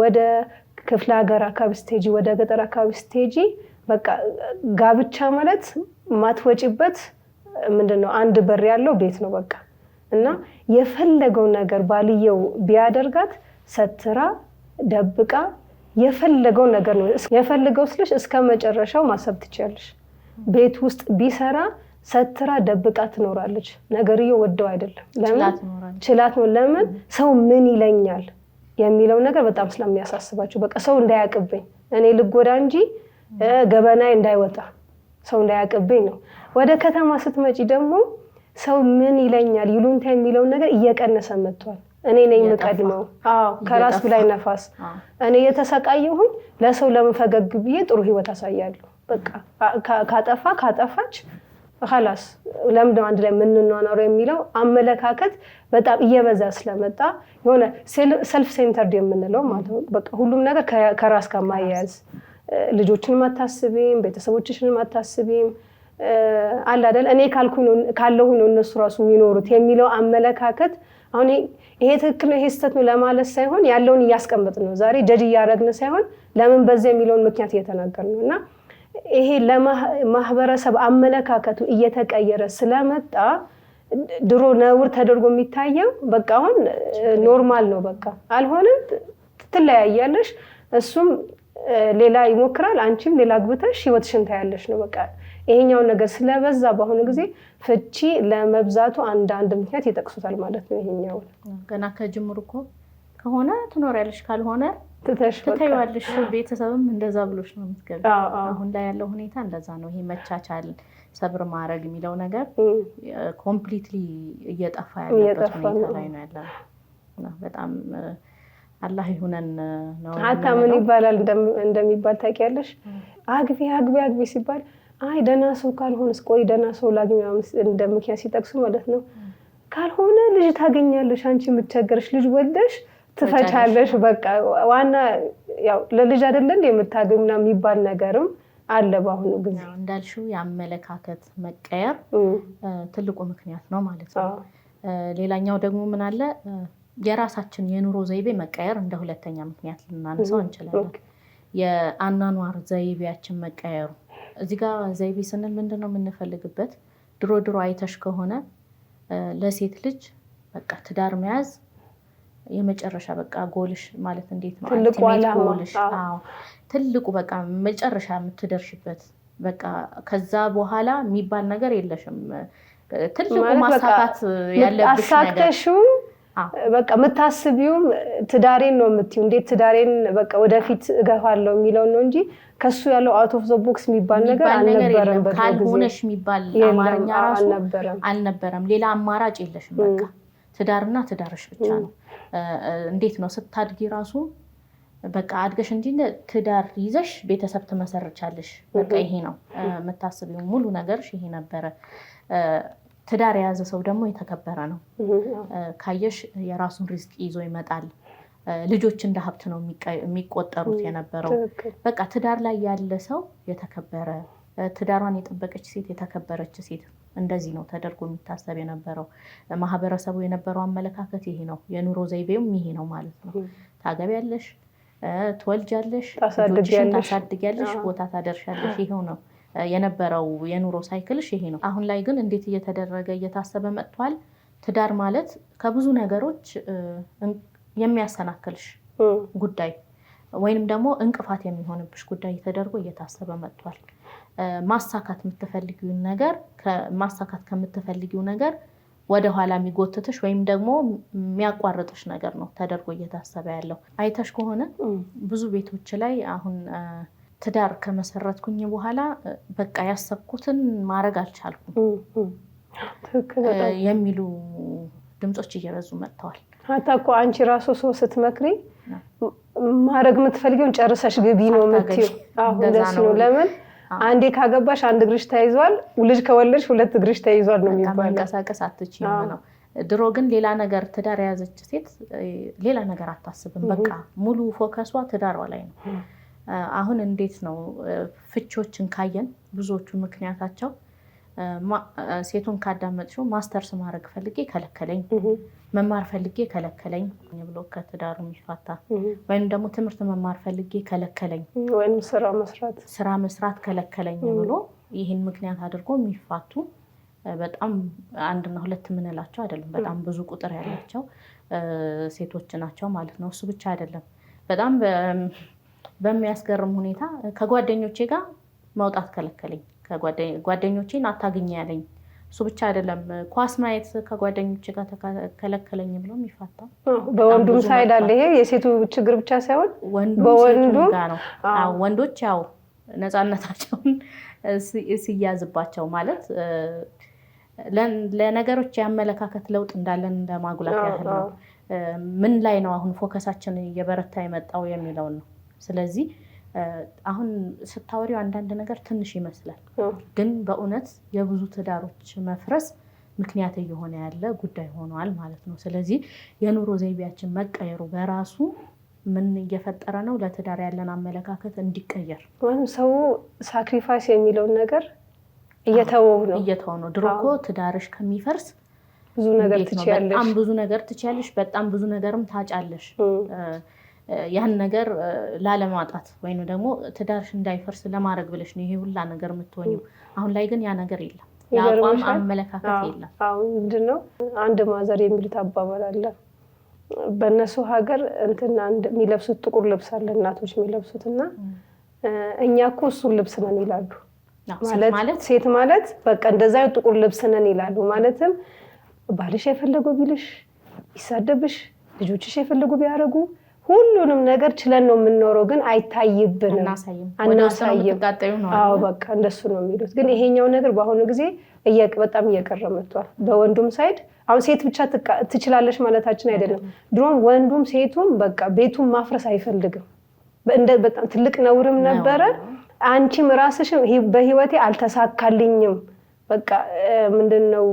ወደ ክፍለ ሀገር አካባቢ ስቴጂ፣ ወደ ገጠር አካባቢ ስቴጂ በቃ ጋብቻ ማለት ማትወጪበት ምንድነው አንድ በር ያለው ቤት ነው በቃ። እና የፈለገው ነገር ባልየው ቢያደርጋት ሰትራ ደብቃ የፈለገው ነገር ነው የፈለገው ስልሽ እስከ መጨረሻው ማሰብ ትችያለሽ። ቤት ውስጥ ቢሰራ ሰትራ ደብቃ ትኖራለች። ነገርየው ወደው አይደለም። ለምን ችላት ነው። ለምን ሰው ምን ይለኛል የሚለው ነገር በጣም ስለሚያሳስባቸው በቃ ሰው እንዳያቅብኝ እኔ ልጎዳ እንጂ ገበናይ እንዳይወጣ ሰው እንዳያቅብኝ ነው። ወደ ከተማ ስትመጪ ደግሞ ሰው ምን ይለኛል ይሉንታ የሚለው ነገር እየቀነሰ መጥቷል። እኔ ነኝ የምቀድመው። ከራስ በላይ ነፋስ። እኔ የተሰቃየሁኝ ለሰው ለምን ፈገግ ብዬ ጥሩ ህይወት አሳያለሁ። በቃ ካጠፋች خلاص ለምን አንድ ላይ ምንኗኗረው የሚለው አመለካከት በጣም እየበዛ ስለመጣ የሆነ ሰልፍ ሴንተርድ የምንለው ማለት ነው። በቃ ሁሉም ነገር ከራስ ጋር ማያያዝ፣ ልጆችን ማታስቢም፣ ቤተሰቦችሽን ማታስቢም አለ አይደል? እኔ ካለሁ ነው እነሱ ራሱ የሚኖሩት የሚለው አመለካከት አሁን ይሄ ትክክል ነው ይሄ ስህተት ነው ለማለት ሳይሆን ያለውን እያስቀመጥን ነው። ዛሬ ጀጅ እያደረግን ሳይሆን ለምን በዚህ የሚለውን ምክንያት እየተናገርን ነው። እና ይሄ ለማህበረሰብ አመለካከቱ እየተቀየረ ስለመጣ ድሮ ነውር ተደርጎ የሚታየው በቃ አሁን ኖርማል ነው። በቃ አልሆነም ትለያያለሽ፣ እሱም ሌላ ይሞክራል፣ አንቺም ሌላ አግብተሽ ህይወትሽን ታያለሽ ነው በቃ። ይሄኛው ነገር ስለበዛ በአሁኑ ጊዜ ፍቺ ለመብዛቱ አንድ ምክንያት ይጠቅሱታል ማለት ነው። ይሄኛው ገና ከጅምሩ እኮ ከሆነ ትኖሪያለሽ፣ ካልሆነ ትተይዋለሽ። ቤተሰብም እንደዛ ብሎሽ ነው የምትገቢው። አሁን ላይ ያለው ሁኔታ እንደዛ ነው። ይሄ መቻቻል፣ ሰብር ማድረግ የሚለው ነገር ኮምፕሊትሊ እየጠፋ ያለበት ሁኔታ ላይ ነው ያለው። በጣም አላህ ይሁነን ነው። ሀታ ምን ይባላል እንደሚባል ታውቂያለሽ? አግቢ ሲባል አይ ደህና ሰው ካልሆነስ ቆይ ደህና ሰው ላግኝ እንደ ምክንያት ሲጠቅሱ ማለት ነው። ካልሆነ ልጅ ታገኛለሽ፣ አንቺ የምትቸገርሽ ልጅ ወልደሽ ትፈቻለሽ። በቃ ዋና ያው ለልጅ አይደለም የምታገኙና የሚባል ነገርም አለ በአሁኑ ጊዜ። እንዳልሽው የአመለካከት መቀየር ትልቁ ምክንያት ነው ማለት ነው። ሌላኛው ደግሞ ምን አለ የራሳችን የኑሮ ዘይቤ መቀየር እንደ ሁለተኛ ምክንያት ልናነሳው እንችላለን። የአኗኗር ዘይቤያችን መቀየሩ እዚህ ጋር ዘይቤ ስንል ምንድነው የምንፈልግበት? ድሮ አይተሽ ከሆነ ለሴት ልጅ በቃ ትዳር መያዝ የመጨረሻ በቃ ጎልሽ ማለት እንዴት ነው? ትልቁ ጎልሽ ትልቁ በቃ መጨረሻ የምትደርሽበት በቃ ከዛ በኋላ የሚባል ነገር የለሽም። ትልቁ ማሳካት ያለብሽ ነገር በቃ የምታስቢውም ትዳሬን ነው የምትይው። እንዴት ትዳሬን በቃ ወደፊት እገፋለሁ የሚለው ነው እንጂ ከሱ ያለው አውት ኦፍ ዘ ቦክስ የሚባል ነገር አልነበረም። ካልሆነሽ የሚባል አማርኛ ራሱ አልነበረም። ሌላ አማራጭ የለሽም። በቃ ትዳርና ትዳርሽ ብቻ ነው። እንዴት ነው ስታድጊ ራሱ በቃ አድገሽ እንጂ ትዳር ይዘሽ ቤተሰብ ትመሰርቻለሽ። በቃ ይሄ ነው የምታስቢው። ሙሉ ነገርሽ ይሄ ነበረ። ትዳር የያዘ ሰው ደግሞ የተከበረ ነው። ካየሽ የራሱን ሪዝቅ ይዞ ይመጣል። ልጆች እንደ ሀብት ነው የሚቆጠሩት የነበረው። በቃ ትዳር ላይ ያለ ሰው የተከበረ፣ ትዳሯን የጠበቀች ሴት የተከበረች ሴት እንደዚህ ነው ተደርጎ የሚታሰብ የነበረው። ማህበረሰቡ የነበረው አመለካከት ይሄ ነው። የኑሮ ዘይቤውም ይሄ ነው ማለት ነው። ታገቢያለሽ፣ ትወልጃለሽ፣ ልጆችሽን ታሳድጊያለሽ፣ ቦታ ታደርሻለሽ። ይሄው ነው የነበረው የኑሮ ሳይክልሽ ይሄ ነው። አሁን ላይ ግን እንዴት እየተደረገ እየታሰበ መጥቷል? ትዳር ማለት ከብዙ ነገሮች የሚያሰናክልሽ ጉዳይ ወይንም ደግሞ እንቅፋት የሚሆንብሽ ጉዳይ ተደርጎ እየታሰበ መጥቷል። ማሳካት የምትፈልጊውን ነገር ማሳካት ከምትፈልጊው ነገር ወደኋላ የሚጎትትሽ ወይም ደግሞ የሚያቋርጥሽ ነገር ነው ተደርጎ እየታሰበ ያለው። አይተሽ ከሆነ ብዙ ቤቶች ላይ አሁን ትዳር ከመሰረትኩኝ በኋላ በቃ ያሰብኩትን ማድረግ አልቻልኩም የሚሉ ድምጾች እየበዙ መጥተዋል። አታ እኮ አንቺ ራሱ ሰው ስትመክሪ ማድረግ የምትፈልጊውን ጨርሰሽ ግቢ ነው የምትይው። አሁን ደስ ነው። ለምን አንዴ ካገባሽ አንድ እግርሽ ተይዟል፣ ልጅ ከወለድሽ ሁለት እግርሽ ተይዟል ነው የሚባለው። መንቀሳቀስ አትችይም ነው። ድሮ ግን ሌላ ነገር ትዳር የያዘች ሴት ሌላ ነገር አታስብም። በቃ ሙሉ ፎከሷ ትዳሯ ላይ ነው። አሁን እንዴት ነው ፍቾችን ካየን ብዙዎቹ ምክንያታቸው ሴቱን ካዳመጥሽው ማስተርስ ማድረግ ፈልጌ ከለከለኝ፣ መማር ፈልጌ ከለከለኝ ብሎ ከትዳሩ የሚፋታ ወይም ደግሞ ትምህርት መማር ፈልጌ ከለከለኝ ወይም ስራ መስራት ከለከለኝ ብሎ ይህን ምክንያት አድርጎ የሚፋቱ በጣም አንድና ሁለት የምንላቸው አይደለም፣ በጣም ብዙ ቁጥር ያላቸው ሴቶች ናቸው ማለት ነው። እሱ ብቻ አይደለም። በጣም በሚያስገርም ሁኔታ ከጓደኞቼ ጋር መውጣት ከለከለኝ፣ ጓደኞቼን አታግኝ ያለኝ። እሱ ብቻ አይደለም፣ ኳስ ማየት ከጓደኞቼ ጋር ከለከለኝ ብሎ የሚፋታው በወንዱም ሳይድ አለ። ይሄ የሴቱ ችግር ብቻ ሳይሆን በወንዱም ጋር ነው። ወንዶች ያው ነፃነታቸውን ሲያዝባቸው ማለት ለነገሮች የአመለካከት ለውጥ እንዳለን እንደማጉላት ያህል ነው። ምን ላይ ነው አሁን ፎከሳችን እየበረታ የመጣው የሚለውን ነው። ስለዚህ አሁን ስታወሪው አንዳንድ ነገር ትንሽ ይመስላል፣ ግን በእውነት የብዙ ትዳሮች መፍረስ ምክንያት እየሆነ ያለ ጉዳይ ሆኗል ማለት ነው። ስለዚህ የኑሮ ዘይቤያችን መቀየሩ በራሱ ምን እየፈጠረ ነው? ለትዳር ያለን አመለካከት እንዲቀየር ወይም ሰው ሳክሪፋይስ የሚለውን ነገር እየተወው ነው። ድሮ እኮ ትዳርሽ ከሚፈርስ ብዙ ነገር ትችያለሽ፣ በጣም ብዙ ነገር ትችያለሽ፣ በጣም ብዙ ነገርም ታጫለሽ። ያን ነገር ላለማጣት ወይም ደግሞ ትዳርሽ እንዳይፈርስ ለማድረግ ብለሽ ነው ይሄ ሁላ ነገር የምትሆኚው። አሁን ላይ ግን ያ ነገር የለም፣ የአቋም አመለካከት የለም። አሁን ምንድነው አንድ ማዘር የሚሉት አባባል አለ። በእነሱ ሀገር እንትና የሚለብሱት ጥቁር ልብስ አለ እናቶች የሚለብሱትና እኛ እኮ እሱን ልብስ ነን ይላሉ። ማለት ሴት ማለት በቃ እንደዛ ጥቁር ልብስ ነን ይላሉ። ማለትም ባልሽ የፈለገው ቢልሽ ይሳደብሽ፣ ልጆችሽ የፈለገው ቢያረጉ ሁሉንም ነገር ችለን ነው የምንኖረው፣ ግን አይታይብንም፣ አናሳይም። አዎ በቃ እንደሱ ነው የሚሉት። ግን ይሄኛው ነገር በአሁኑ ጊዜ በጣም እየቀረ መጥቷል። በወንዱም ሳይድ አሁን ሴት ብቻ ትችላለሽ ማለታችን አይደለም። ድሮም ወንዱም ሴቱም በቃ ቤቱን ማፍረስ አይፈልግም። በጣም ትልቅ ነውርም ነበረ። አንቺም ራስሽም በህይወቴ አልተሳካልኝም በቃ ምንድነው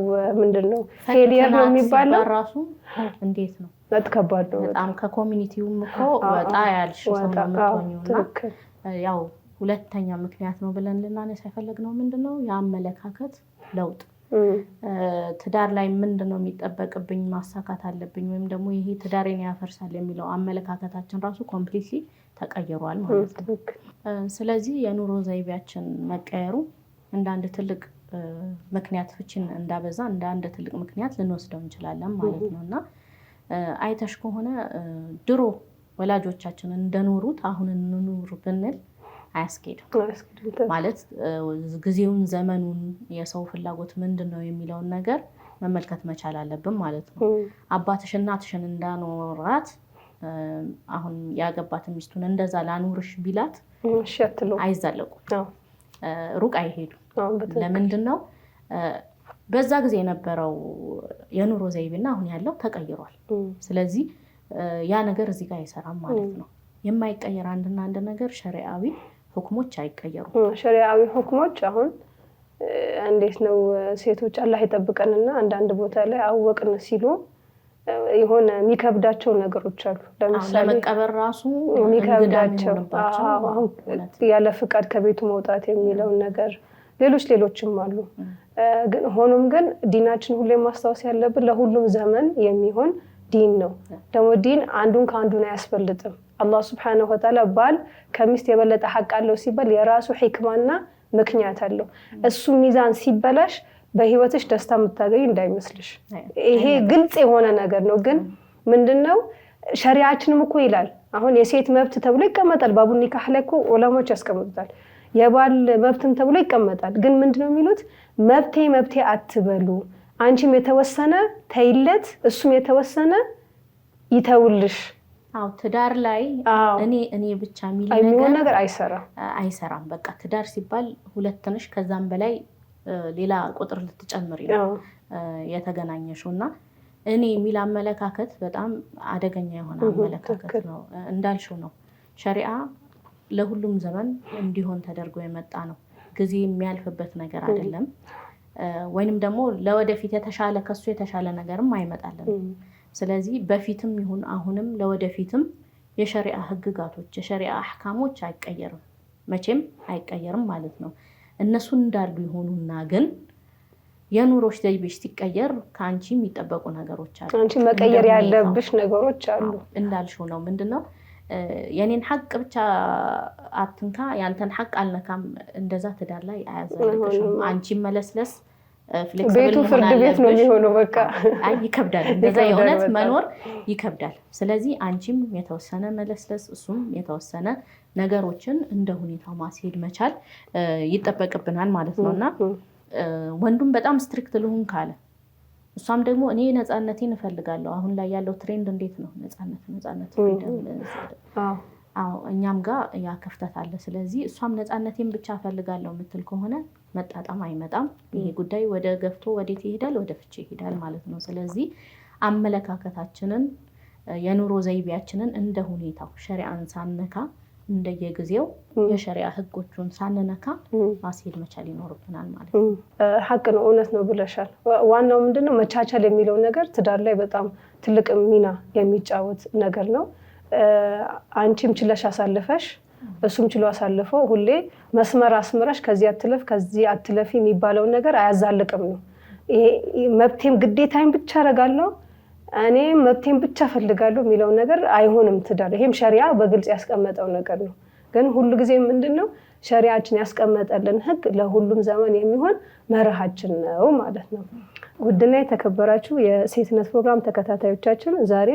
ፌሊየር ነው የሚባለው ራሱ እንዴት ነው ተከባዶ በጣም ከኮሚኒቲውም እኮ ወጣ ያልሽ ሰው ነው የምትሆኚውና ያው ሁለተኛ ምክንያት ነው ብለን ልናነሳ የፈለግነው ምንድነው የአመለካከት ለውጥ ትዳር ላይ ምንድነው የሚጠበቅብኝ ማሳካት አለብኝ ወይም ደግሞ ይሄ ትዳሬን ያፈርሳል የሚለው አመለካከታችን ራሱ ኮምፕሊትሊ ተቀይሯል ማለት ነው። ስለዚህ የኑሮ ዘይቤያችን መቀየሩ እንደ አንድ ትልቅ ምክንያት ፍቺን እንዳበዛ እንደ አንድ ትልቅ ምክንያት ልንወስደው እንችላለን ማለት ነውና አይተሽ ከሆነ ድሮ ወላጆቻችን እንደኖሩት አሁን እንኑር ብንል አያስኬድም ማለት ጊዜውን ዘመኑን የሰው ፍላጎት ምንድነው የሚለውን ነገር መመልከት መቻል አለብን ማለት ነው። አባትሽ እናትሽን እንዳኖራት አሁን ያገባት ሚስቱን እንደዛ ላኑርሽ ቢላት አይዛለቁም ሩቅ አይሄዱም። ለምንድነው በዛ ጊዜ የነበረው የኑሮ ዘይቤና አሁን ያለው ተቀይሯል። ስለዚህ ያ ነገር እዚህ ጋር አይሰራም ማለት ነው። የማይቀየር አንድና አንድ ነገር ሸሪዓዊ ሁክሞች አይቀየሩም። ሸሪዓዊ ሁክሞች አሁን እንዴት ነው ሴቶች አላህ ይጠብቀንና አንዳንድ ቦታ ላይ አወቅን ሲሉ የሆነ የሚከብዳቸው ነገሮች አሉ። ለምሳሌ ለመቀበር ራሱ የሚከብዳቸው ያለ ፍቃድ ከቤቱ መውጣት የሚለው ነገር ሌሎችም አሉ። ግን ሆኖም ግን ዲናችን ሁሌ ማስታወስ ያለብን ለሁሉም ዘመን የሚሆን ዲን ነው። ደግሞ ዲን አንዱን ከአንዱ አያስበልጥም። አላህ Subhanahu Wa Ta'ala ባል ከሚስት የበለጠ ሐቅ አለው ሲባል የራሱ ሒክማና ምክንያት አለው። እሱ ሚዛን ሲበላሽ በህይወትሽ ደስታ የምታገኝ እንዳይመስልሽ። ይሄ ግልጽ የሆነ ነገር ነው። ግን ምንድነው ሸሪዓችንም እኮ ይላል አሁን የሴት መብት ተብሎ ይቀመጣል። ባቡ ኒካህ ላይ እኮ ዑለማዎች ያስቀምጡታል። የባል መብትም ተብሎ ይቀመጣል። ግን ምንድነው የሚሉት መብቴ አትበሉ። አንቺም የተወሰነ ተይለት እሱም የተወሰነ ይተውልሽ። ትዳር ላይ እኔ ብቻ የሚሆን ነገር አይሰራም። በቃ ትዳር ሲባል ሁለት ነሽ ከዛም በላይ ሌላ ቁጥር ልትጨምሪ ነው የተገናኘሽውና እኔ የሚል አመለካከት በጣም አደገኛ የሆነ አመለካከት ነው። እንዳልሽው ነው ሸሪዓ ለሁሉም ዘመን እንዲሆን ተደርጎ የመጣ ነው። ጊዜ የሚያልፍበት ነገር አይደለም። ወይንም ደግሞ ለወደፊት የተሻለ ከሱ የተሻለ ነገርም አይመጣልን። ስለዚህ በፊትም ይሁን አሁንም ለወደፊትም የሸሪዓ ህግጋቶች የሸሪዓ አህካሞች አይቀየርም፣ መቼም አይቀየርም ማለት ነው። እነሱ እንዳሉ ይሆኑና ግን የኑሮሽ ዘይቤሽ ሲቀየር ከአንቺ የሚጠበቁ ነገሮች አሉ። አንቺ መቀየር ያለብሽ ነገሮች አሉ። እንዳልሽው ነው ምንድነው የኔን ሐቅ ብቻ አትንካ ያንተን ሐቅ አልነካም እንደዛ ትዳር ላይ አያዘልቅሽም። አንቺ መለስለስ ቤቱ ፍርድ ቤት ነው የሚሆነው። በቃ ይከብዳል፣ እንደዛ የሆነት መኖር ይከብዳል። ስለዚህ አንቺም የተወሰነ መለስለስ እሱም የተወሰነ ነገሮችን እንደ ሁኔታው ማስሄድ መቻል ይጠበቅብናል ማለት ነውና ወንዱም በጣም ስትሪክት ልሁን ካለ እሷም ደግሞ እኔ ነፃነቴን እፈልጋለሁ። አሁን ላይ ያለው ትሬንድ እንዴት ነው? ነፃነት እኛም ጋር ያ ክፍተት አለ። ስለዚህ እሷም ነፃነቴን ብቻ እፈልጋለሁ የምትል ከሆነ መጣጣም አይመጣም። ይሄ ጉዳይ ወደ ገፍቶ ወዴት ይሄዳል? ወደ ፍቺ ይሄዳል ማለት ነው። ስለዚህ አመለካከታችንን የኑሮ ዘይቤያችንን እንደ ሁኔታው ሸሪዓን ሳንነካ እንደየጊዜው የሸሪዓ ህጎቹን ሳንነካ ማስሄድ መቻል ይኖርብናል ማለት ነው። ሐቅ ነው፣ እውነት ነው ብለሻል። ዋናው ምንድነው መቻቻል የሚለው ነገር ትዳር ላይ በጣም ትልቅ ሚና የሚጫወት ነገር ነው። አንቺም ችለሽ አሳልፈሽ እሱም ችሎ አሳልፈው ሁሌ መስመር አስመራሽ ከዚህ አትለፍ ከዚህ አትለፊ የሚባለው ነገር አያዛልቅም ነው። ይሄ መብቴም ግዴታዬም ብቻ አደርጋለሁ እኔ መብቴን ብቻ ፈልጋለሁ የሚለው ነገር አይሆንም ትዳር። ይሄም ሸሪዓ በግልጽ ያስቀመጠው ነገር ነው። ግን ሁሉ ጊዜ ምንድነው ሸሪዓችን ያስቀመጠልን ህግ ለሁሉም ዘመን የሚሆን መርሃችን ነው ማለት ነው። ውድና የተከበራችሁ የሴትነት ፕሮግራም ተከታታዮቻችን ዛሬ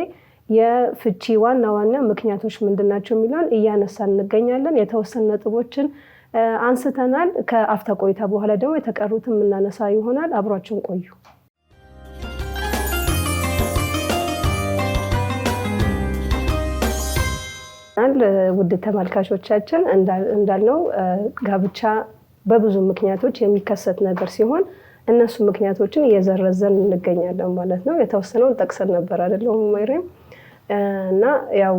የፍቺ ዋና ምክንያቶች ምንድናቸው የሚለውን እያነሳን እንገኛለን። የተወሰኑ ነጥቦችን አንስተናል። ከአፍታ ቆይታ በኋላ ደግሞ የተቀሩትን የምናነሳ ይሆናል። አብሯችሁን ቆዩ። ውድ ተመልካቾቻችን እንዳልነው ጋብቻ በብዙ ምክንያቶች የሚከሰት ነገር ሲሆን እነሱ ምክንያቶችን እየዘረዘን እንገኛለን ማለት ነው። የተወሰነውን ጠቅሰን ነበር አይደለም ማይረም? እና ያው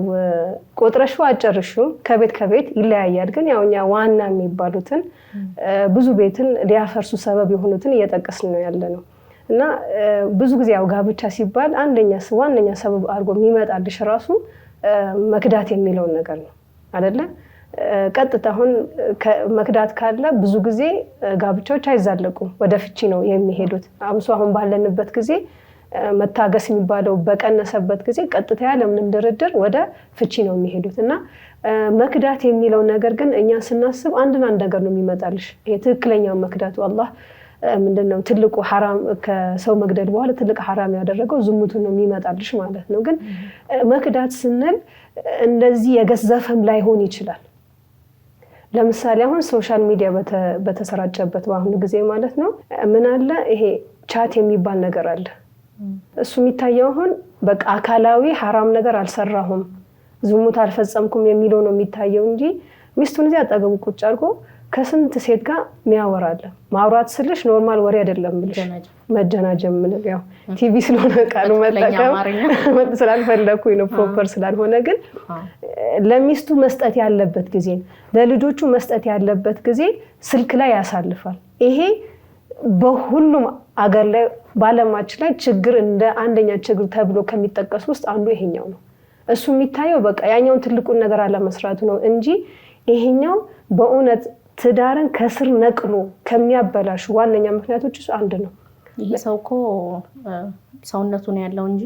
ቆጥረሽው አጨርሽው ከቤት ይለያያል። ግን ያው እኛ ዋና የሚባሉትን ብዙ ቤትን ሊያፈርሱ ሰበብ የሆኑትን እየጠቀስን ነው ያለ ነው። እና ብዙ ጊዜ ያው ጋብቻ ሲባል ዋነኛ ሰበብ አድርጎ የሚመጣልሽ ራሱ መክዳት የሚለውን ነገር ነው አይደለ? ቀጥታ አሁን መክዳት ካለ ብዙ ጊዜ ጋብቻዎች አይዛለቁም፣ ወደ ፍቺ ነው የሚሄዱት። አሁን ባለንበት ጊዜ መታገስ የሚባለው በቀነሰበት ጊዜ ቀጥታ ያለምንም ድርድር ወደ ፍቺ ነው የሚሄዱት። እና መክዳት የሚለው ነገር ግን እኛ ስናስብ አንድ ነገር ነው የሚመጣልሽ። ይሄ ትክክለኛው መክዳቱ አላህ ምንድነው ትልቁ ሐራም ከሰው መግደል በኋላ ትልቅ ሐራም ያደረገው ዝሙቱን ነው የሚመጣልሽ ማለት ነው። ግን መክዳት ስንል እንደዚህ የገዘፈም ላይሆን ይችላል። ለምሳሌ አሁን ሶሻል ሚዲያ በተሰራጨበት በአሁኑ ጊዜ ማለት ነው ምን አለ ይሄ ቻት የሚባል ነገር አለ። እሱ የሚታየው አሁን በቃ አካላዊ ሐራም ነገር አልሰራሁም ዝሙት አልፈጸምኩም የሚለው ነው የሚታየው እንጂ ሚስቱን እዚህ አጠገቡ ቁጭ አድርጎ ከስንት ሴት ጋር የሚያወራለ። ማውራት ስልሽ ኖርማል ወሬ አይደለም ብልሽ መጀናጀም ምን ያው ቲቪ ስለሆነ ቃሉ መጠቀም ስላልፈለኩኝ ነው ፕሮፐር ስላልሆነ። ግን ለሚስቱ መስጠት ያለበት ጊዜ ለልጆቹ መስጠት ያለበት ጊዜ ስልክ ላይ ያሳልፋል። ይሄ በሁሉም አገር ላይ ባለማችን ላይ ችግር እንደ አንደኛ ችግር ተብሎ ከሚጠቀሱ ውስጥ አንዱ ይሄኛው ነው። እሱ የሚታየው በቃ ያኛውን ትልቁን ነገር አለመስራቱ ነው እንጂ ይሄኛው በእውነት ትዳርን ከስር ነቅሎ ከሚያበላሹ ዋነኛ ምክንያቶች ውስጥ አንድ ነው። ይሄ ሰው እኮ ሰውነቱ ነው ያለው እንጂ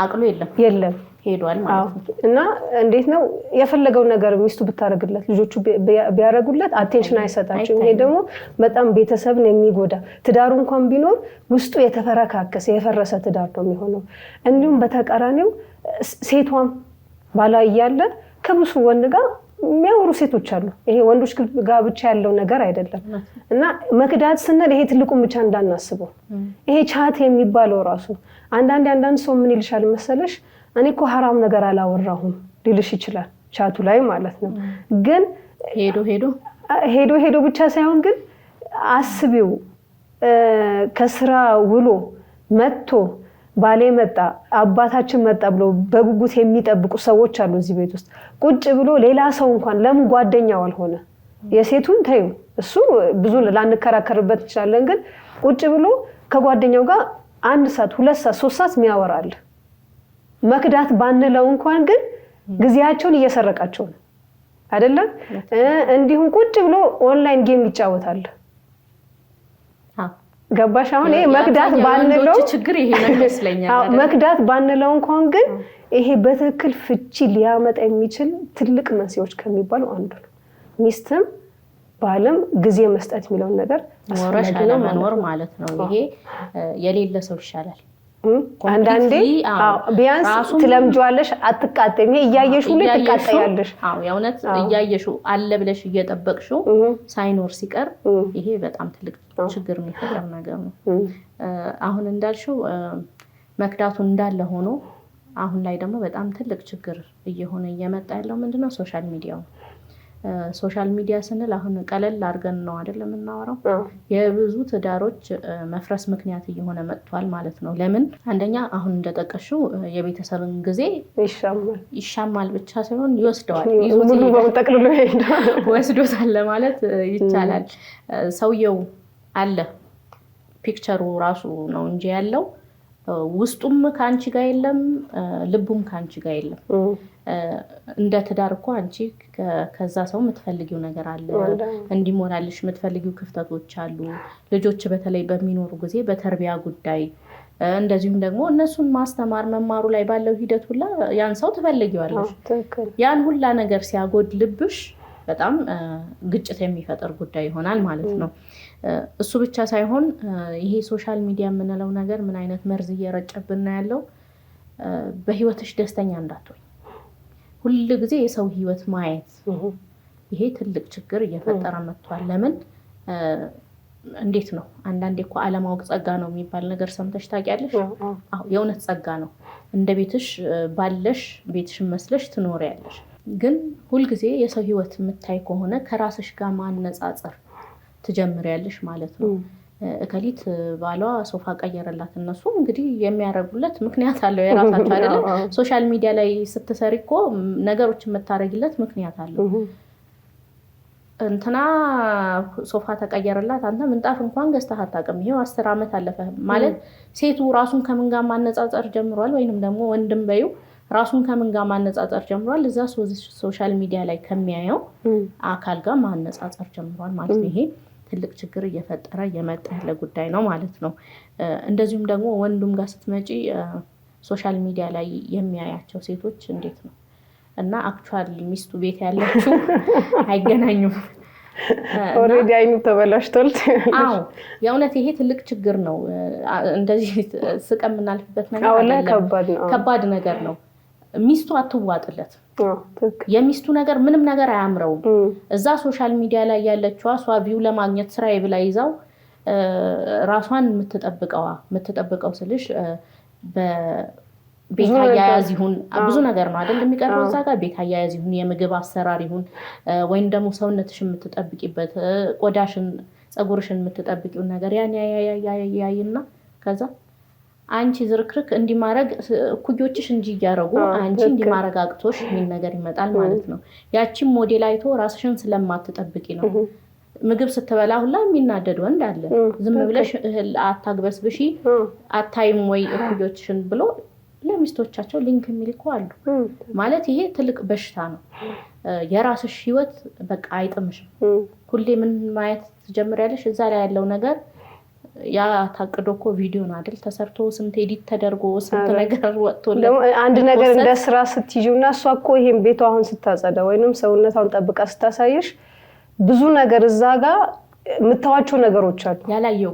አቅሉ የለም ሄዷል ማለት ነው። እና እንዴት ነው የፈለገው ነገር ሚስቱ ብታረግለት ልጆቹ ቢያረጉለት አቴንሽን አይሰጣቸውም። ይሄ ደግሞ በጣም ቤተሰብን የሚጎዳ ትዳሩ እንኳን ቢኖር ውስጡ የተፈረካከሰ የፈረሰ ትዳር ነው የሚሆነው። እንዲሁም በተቃራኒው ሴቷም ባላ እያለ ከብዙ ወንድ ጋር የሚያወሩ ሴቶች አሉ። ይሄ ወንዶች ጋር ብቻ ያለው ነገር አይደለም። እና መክዳት ስንል ይሄ ትልቁን ብቻ እንዳናስበው ይሄ ቻት የሚባለው ራሱ አንዳንድ ሰው ምን ይልሻል መሰለሽ እኔ እኮ ሐራም ነገር አላወራሁም ሊልሽ ይችላል ቻቱ ላይ ማለት ነው። ግን ሄዶ ብቻ ሳይሆን ግን አስቢው ከስራ ውሎ መጥቶ ባሌ መጣ አባታችን መጣ ብሎ በጉጉት የሚጠብቁ ሰዎች አሉ እዚህ ቤት ውስጥ ቁጭ ብሎ ሌላ ሰው እንኳን ለምን ጓደኛው አልሆነ የሴቱን ተይው እሱ ብዙ ላንከራከርበት ይችላል። ግን ቁጭ ብሎ ከጓደኛው ጋር 1 ሰዓት 2 ሰዓት 3 ሰዓት የሚያወራል። መክዳት ባንለው እንኳን ግን ጊዜያቸውን እየሰረቃቸው ነው አይደለም? እንዲሁም ቁጭ ብሎ ኦንላይን ጌም ይጫወታል። ገባሽ? አሁን ይሄ መክዳት ባንለው ችግር ይሄ ነው ይመስለኛል። መክዳት ባንለው እንኳን ግን ይሄ በትክክል ፍቺ ሊያመጣ የሚችል ትልቅ መንስኤዎች ከሚባሉ አንዱ ነው። ሚስትም ባልም ጊዜ መስጠት የሚለውን ነገር ወራሽ አለመኖር ማለት ነው። ይሄ የሌለ ሰው ይሻላል። አንዳንዴ ቢያንስ ትለምጂዋለሽ አትቃጠሚ። እያየሽ ሁሉ ትቃጠያለሽ። የእውነት እያየሽ አለ ብለሽ እየጠበቅሽው ሳይኖር ሲቀር ይሄ በጣም ትልቅ ችግር የሚፈጠር ነገር ነው። አሁን እንዳልሽው መክዳቱ እንዳለ ሆኖ አሁን ላይ ደግሞ በጣም ትልቅ ችግር እየሆነ እየመጣ ያለው ምንድነው? ሶሻል ሚዲያው። ሶሻል ሚዲያ ስንል አሁን ቀለል አድርገን ነው አይደለም የምናወራው። የብዙ ትዳሮች መፍረስ ምክንያት እየሆነ መጥቷል ማለት ነው። ለምን? አንደኛ አሁን እንደጠቀሽው የቤተሰብን ጊዜ ይሻማል ብቻ ሳይሆን ይወስደዋል። ሙሉ በመጠቅልሎ ወስዶታል ማለት ይቻላል። ሰውየው አለ ፒክቸሩ ራሱ ነው እንጂ ያለው ውስጡም ካንቺ ጋር የለም፣ ልቡም ካንቺ ጋር የለም። እንደ ትዳር እኮ አንቺ ከዛ ሰው የምትፈልጊው ነገር አለ፣ እንዲሞላልሽ የምትፈልጊው ክፍተቶች አሉ። ልጆች በተለይ በሚኖሩ ጊዜ በተርቢያ ጉዳይ እንደዚሁም ደግሞ እነሱን ማስተማር መማሩ ላይ ባለው ሂደት ሁላ ያን ሰው ትፈልጊዋለሽ። ያን ሁላ ነገር ሲያጎድልብሽ በጣም ግጭት የሚፈጠር ጉዳይ ይሆናል ማለት ነው። እሱ ብቻ ሳይሆን ይሄ ሶሻል ሚዲያ የምንለው ነገር ምን አይነት መርዝ እየረጨብን ያለው፣ በህይወትሽ ደስተኛ እንዳትሆኝ ሁል ጊዜ የሰው ህይወት ማየት፣ ይሄ ትልቅ ችግር እየፈጠረ መጥቷል። ለምን? እንዴት ነው? አንዳንዴ እኮ አለማወቅ ጸጋ ነው የሚባል ነገር ሰምተሽ ታውቂያለሽ? አዎ የእውነት ጸጋ ነው። እንደ ቤትሽ ባለሽ ቤትሽን መስለሽ ትኖሪያለሽ። ግን ሁልጊዜ የሰው ህይወት የምታይ ከሆነ ከራስሽ ጋር ማነጻጸር ትጀምሪያለሽ ማለት ነው። እከሊት ባሏ ሶፋ ቀየረላት። እነሱ እንግዲህ የሚያደርጉለት ምክንያት አለው የራሳቸው አይደለም። ሶሻል ሚዲያ ላይ ስትሰሪ እኮ ነገሮች የምታረጊለት ምክንያት አለው። እንትና ሶፋ ተቀየረላት፣ አንተ ምንጣፍ እንኳን ገዝተህ አታውቅም፣ ይሄው 10 ዓመት አለፈ ማለት ሴቱ ራሱን ከምን ጋር ማነጻጸር ጀምሯል። ወይንም ደግሞ ወንድም በዩ ራሱን ከምን ጋር ማነጻጸር ጀምሯል? እዛ ሶሻል ሚዲያ ላይ ከሚያየው አካል ጋር ማነጻጸር ጀምሯል ማለት ነው። ይሄ ትልቅ ችግር እየፈጠረ የመጣ ያለ ጉዳይ ነው ማለት ነው። እንደዚሁም ደግሞ ወንዱም ጋር ስትመጪ ሶሻል ሚዲያ ላይ የሚያያቸው ሴቶች እንዴት ነው እና አክቹዋሊ ሚስቱ ቤት ያለችው አይገናኙም። ኦሬዲ አይኑ ተበላሽቷል። አዎ የእውነት ይሄ ትልቅ ችግር ነው። እንደዚህ ስቀም እናልፍበት ነገር ከባድ ነገር ነው። ሚስቱ አትዋጥለት። የሚስቱ ነገር ምንም ነገር አያምረውም። እዛ ሶሻል ሚዲያ ላይ ያለችዋ እሷ ቪው ለማግኘት ስራዬ ብላ ይዛው ራሷን የምትጠብቀው ስልሽ ቤት አያያዝ ይሁን ብዙ ነገር ነው አይደል የሚቀርበው እዛ ጋር። ቤት አያያዝ ይሁን የምግብ አሰራር ይሁን ወይም ደግሞ ሰውነትሽን የምትጠብቂበት ቆዳሽን ፀጉርሽን የምትጠብቂው ነገር ያን ያይና ከዛ አንቺ ዝርክርክ እንዲማረግ ኩጆችሽ እንጂ ያረጉ አንቺ እንዲማረግ አቅቶሽ ምን ነገር ይመጣል ማለት ነው። ያቺም ሞዴል አይቶ ራስሽን ስለማትጠብቂ ነው። ምግብ ስትበላ ሁላ የሚናደድ ወንድ አለ። ዝም ብለሽ እህል አታግበስብሺ አታይም ወይ ኩጆችሽን ብሎ ለሚስቶቻቸው ሊንክ የሚልኩ አሉ ማለት። ይሄ ትልቅ በሽታ ነው። የራስሽ ህይወት በቃ አይጥምሽም። ሁሌ ምን ማየት ትጀምሪያለሽ? እዛ ላይ ያለው ነገር ያ ታቅዶ እኮ ቪዲዮ ነው አይደል ተሰርቶ ስንት ኤዲት ተደርጎ ስንት ነገር ወጥቶለት አንድ ነገር እንደ ስራ ስትይዩና እሷ እኮ ይሄን ቤቷ አሁን ስታጸዳ ወይንም ሰውነቷን ጠብቃ ስታሳይሽ ብዙ ነገር እዛ ጋር የምታዋቸው ነገሮች አሉ። ያላየው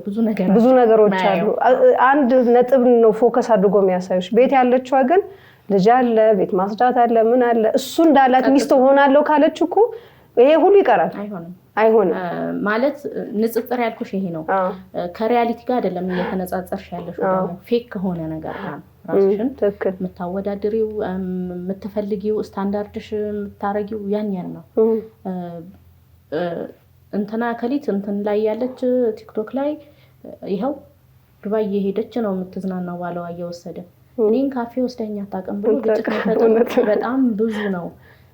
ብዙ ነገሮች አሉ። አንድ ነጥብ ነው ፎከስ አድርጎ የሚያሳዩሽ። ቤት ያለችው ግን ልጅ አለ፣ ቤት ማስዳት አለ፣ ምን አለ። እሱ እንዳላት ሚስት ሆናለሁ ካለች እኮ ይሄ ሁሉ ይቀራል። አይሆንም ማለት ንጽጽር ያልኩሽ ይሄ ነው። ከሪያሊቲ ጋር አይደለም እየተነጻጸርሽ ያለሽ ደግሞ ፌክ ከሆነ ነገር ጋር ራስሽን የምታወዳድሪው የምትፈልጊው ስታንዳርድሽ የምታረጊው ያን ነው። እንትና ከሊት እንትን ላይ ያለች ቲክቶክ ላይ ይኸው ዱባይ እየሄደች ነው የምትዝናናው ባለዋ እየወሰደ እኔን ካፌ ወስደኛ አታውቅም ብሎ ግጭት መፈጠር በጣም ብዙ ነው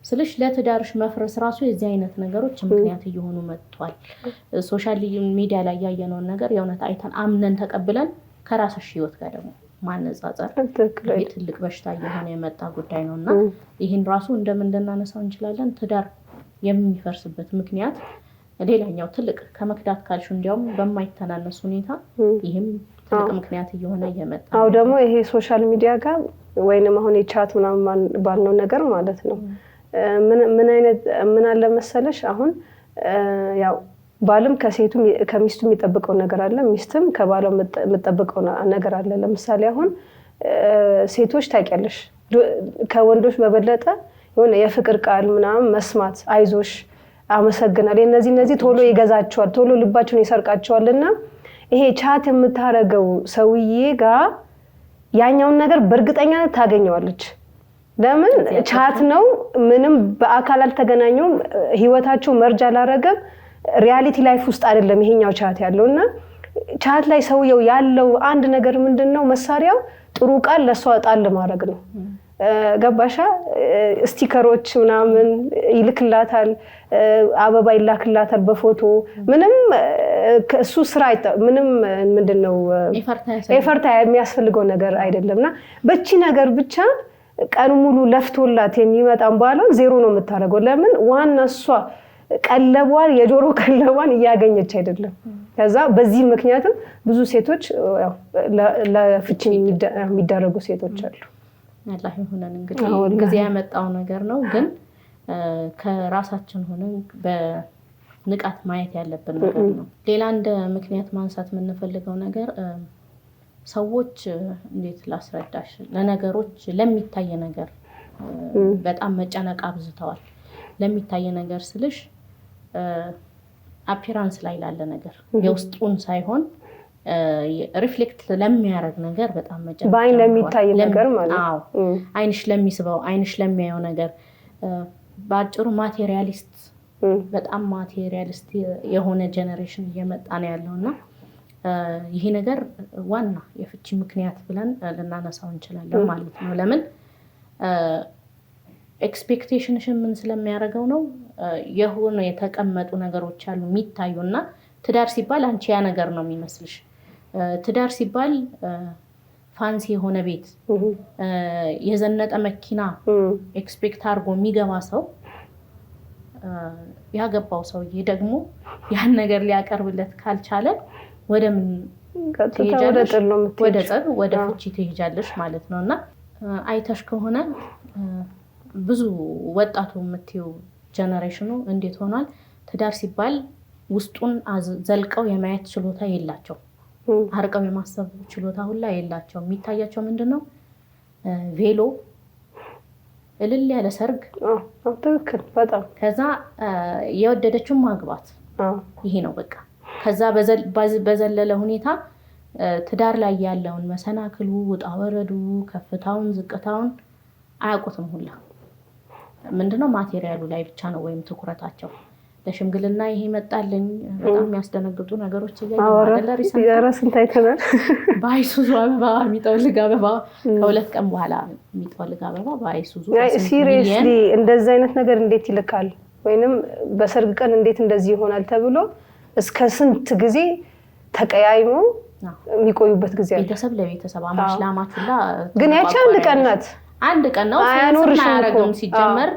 ስልሽ። ለትዳርሽ መፍረስ ራሱ የዚህ አይነት ነገሮች ምክንያት እየሆኑ መጥቷል። ሶሻል ሚዲያ ላይ ያየነውን ነገር የእውነት አይተን አምነን ተቀብለን ከራስሽ ህይወት ጋር ደግሞ ማነጻጸር ትልቅ በሽታ እየሆነ የመጣ ጉዳይ ነውና ይህን ራሱ እንደምን እንድናነሳው እንችላለን። ትዳር የሚፈርስበት ምክንያት ሌላኛው ትልቅ ከመክዳት ካልሹ እንዲያውም በማይተናነስ ሁኔታ ይህም ትልቅ ምክንያት እየሆነ እየመጣ አው ደግሞ ይሄ ሶሻል ሚዲያ ጋር ወይንም አሁን የቻት ምናምን ባልነው ነገር ማለት ነው። ምን አይነት ምን አለ መሰለሽ አሁን ያው ባልም ከሴቱ ከሚስቱ የሚጠብቀው ነገር አለ፣ ሚስትም ከባሏ የምትጠብቀው ነገር አለ። ለምሳሌ አሁን ሴቶች ታውቂያለሽ ከወንዶች በበለጠ የሆነ የፍቅር ቃል ምናምን መስማት አይዞሽ አመሰግናለሁ እነዚህ ቶሎ ይገዛቸዋል፣ ቶሎ ልባቸውን ይሰርቃቸዋልና ይሄ ቻት የምታረገው ሰውዬ ጋር ያኛውን ነገር በእርግጠኛነት ታገኘዋለች። ለምን ቻት ነው፣ ምንም በአካል አልተገናኙም፣ ህይወታቸው መርጃ አላረገም፣ ሪያሊቲ ላይፍ ውስጥ አይደለም ይሄኛው ቻት ያለውና ቻት ላይ ሰውየው ያለው አንድ ነገር ምንድነው መሳሪያው ጥሩ ቃል ለሷ ጣል ማድረግ ነው። ገባሻ? ስቲከሮች ምናምን ይልክላታል፣ አበባ ይላክላታል በፎቶ ምንም እሱ ስራ ምንም ምንድነው ኤፈርታ የሚያስፈልገው ነገር አይደለምና በቺ ነገር ብቻ ቀን ሙሉ ለፍቶላት የሚመጣን ባለው ዜሮ ነው የምታረገው። ለምን ዋና እሷ ቀለቧን የጆሮ ቀለቧን እያገኘች አይደለም። ከዛ በዚህ ምክንያትም ብዙ ሴቶች ያው ለፍቺ የሚደረጉ ሴቶች አሉ። አላህ ይሁነን እንግዲህ ጊዜ ያመጣው ነገር ነው። ግን ከራሳችን ሆነን በንቃት ማየት ያለብን ነገር ነው። ሌላ እንደ ምክንያት ማንሳት የምንፈልገው ነገር ሰዎች እንዴት ላስረዳሽ ለነገሮች ለሚታይ ነገር በጣም መጨነቅ አብዝተዋል። ለሚታይ ነገር ስልሽ አፒራንስ ላይ ላለ ነገር የውስጡን ሳይሆን ሪፍሌክት ለሚያረግ ነገር በጣም መጨነቅ ባይን ለሚታይ ነገር ማለት ነው። አይንሽ ለሚስበው አይንሽ ለሚያየው ነገር ባጭሩ ማቴሪያሊስት በጣም ማቴሪያሊስት የሆነ ጄነሬሽን እየመጣ ነው ያለውና ይሄ ነገር ዋና የፍቺ ምክንያት ብለን ልናነሳው እንችላለን ማለት ነው። ለምን ኤክስፔክቴሽንሽን ምን ስለሚያደርገው ነው? የሆነ የተቀመጡ ነገሮች አሉ የሚታዩና ትዳር ሲባል አንቺ ያ ነገር ነው የሚመስልሽ። ትዳር ሲባል ፋንሲ የሆነ ቤት፣ የዘነጠ መኪና ኤክስፔክት አድርጎ የሚገባ ሰው ያገባው ሰውዬ ደግሞ ያን ነገር ሊያቀርብለት ካልቻለ ወደ ምን ትሄጃለሽ? ወደ ጸብ፣ ወደ ፍቺ ትሄጃለሽ ማለት ነው። እና አይተሽ ከሆነ ብዙ ወጣቱ የምትይው ጀነሬሽኑ እንዴት ሆኗል? ትዳር ሲባል ውስጡን ዘልቀው የማየት ችሎታ የላቸው፣ አርቀው የማሰብ ችሎታ ሁላ የላቸው። የሚታያቸው ምንድነው? ቬሎ፣ እልል ያለ ሰርግ፣ ትክክል በጣም ከዛ የወደደችውን ማግባት፣ ይሄ ነው በቃ። ከዛ በዘለለ ሁኔታ ትዳር ላይ ያለውን መሰናክሉ፣ ውጣ ወረዱ፣ ከፍታውን፣ ዝቅታውን አያውቁትም ሁላ። ምንድነው ማቴሪያሉ ላይ ብቻ ነው ወይም ትኩረታቸው። ለሽምግልና ይሄ መጣልኝ በጣም የሚያስደነግጡ ነገሮች እያየን አይተናል። በአይሱዙ አበባ የሚጠወልግ አበባ፣ ከ2 ቀን በኋላ የሚጠወልግ አበባ በአይሱዙ። ሲሪየስሊ እንደዚህ አይነት ነገር እንዴት ይልካል? ወይንም በሰርግ ቀን እንዴት እንደዚህ ይሆናል ተብሎ እስከ ስንት ጊዜ ተቀያይሞ የሚቆዩበት ጊዜ አለ። ቤተሰብ ለቤተሰብ አማች ለአማች ሁላ። ግን ያቺ አንድ ቀን ናት፣ አንድ ቀን ነው። አያኖርሽም። ሲጀመር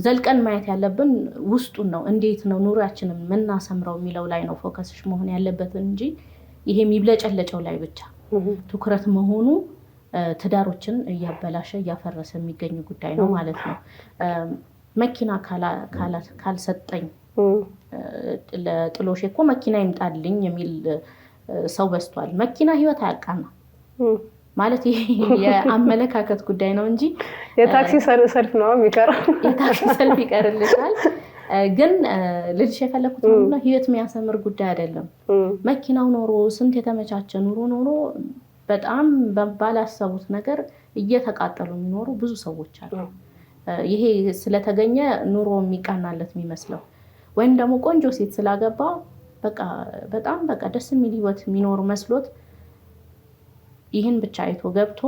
ዘልቀን ማየት ያለብን ውስጡን ነው። እንዴት ነው ኑሯችንን የምናሰምረው የሚለው ላይ ነው ፎከስሽ መሆን ያለበት እንጂ ይሄ የሚብለጨለጨው ላይ ብቻ ትኩረት መሆኑ ትዳሮችን እያበላሸ እያፈረሰ የሚገኝ ጉዳይ ነው ማለት ነው። መኪና ካልሰጠኝ ለጥሎሽ እኮ መኪና ይምጣልኝ የሚል ሰው በዝቷል። መኪና ህይወት አያቃና ማለት ይሄ የአመለካከት ጉዳይ ነው እንጂ የታክሲ ሰልፍ ነው የሚቀረው። የታክሲ ሰልፍ ይቀርልሻል። ግን ልልሽ የፈለኩት ነው ህይወት የሚያሰምር ጉዳይ አይደለም። መኪናው ኖሮ ስንት የተመቻቸ ኑሮ ኖሮ በጣም ባላሰቡት ነገር እየተቃጠሉ የሚኖሩ ብዙ ሰዎች አሉ። ይሄ ስለተገኘ ኑሮ የሚቃናለት የሚመስለው ወይም ደግሞ ቆንጆ ሴት ስላገባ በቃ በጣም በቃ ደስ የሚል ህይወት የሚኖር መስሎት ይህን ብቻ አይቶ ገብቶ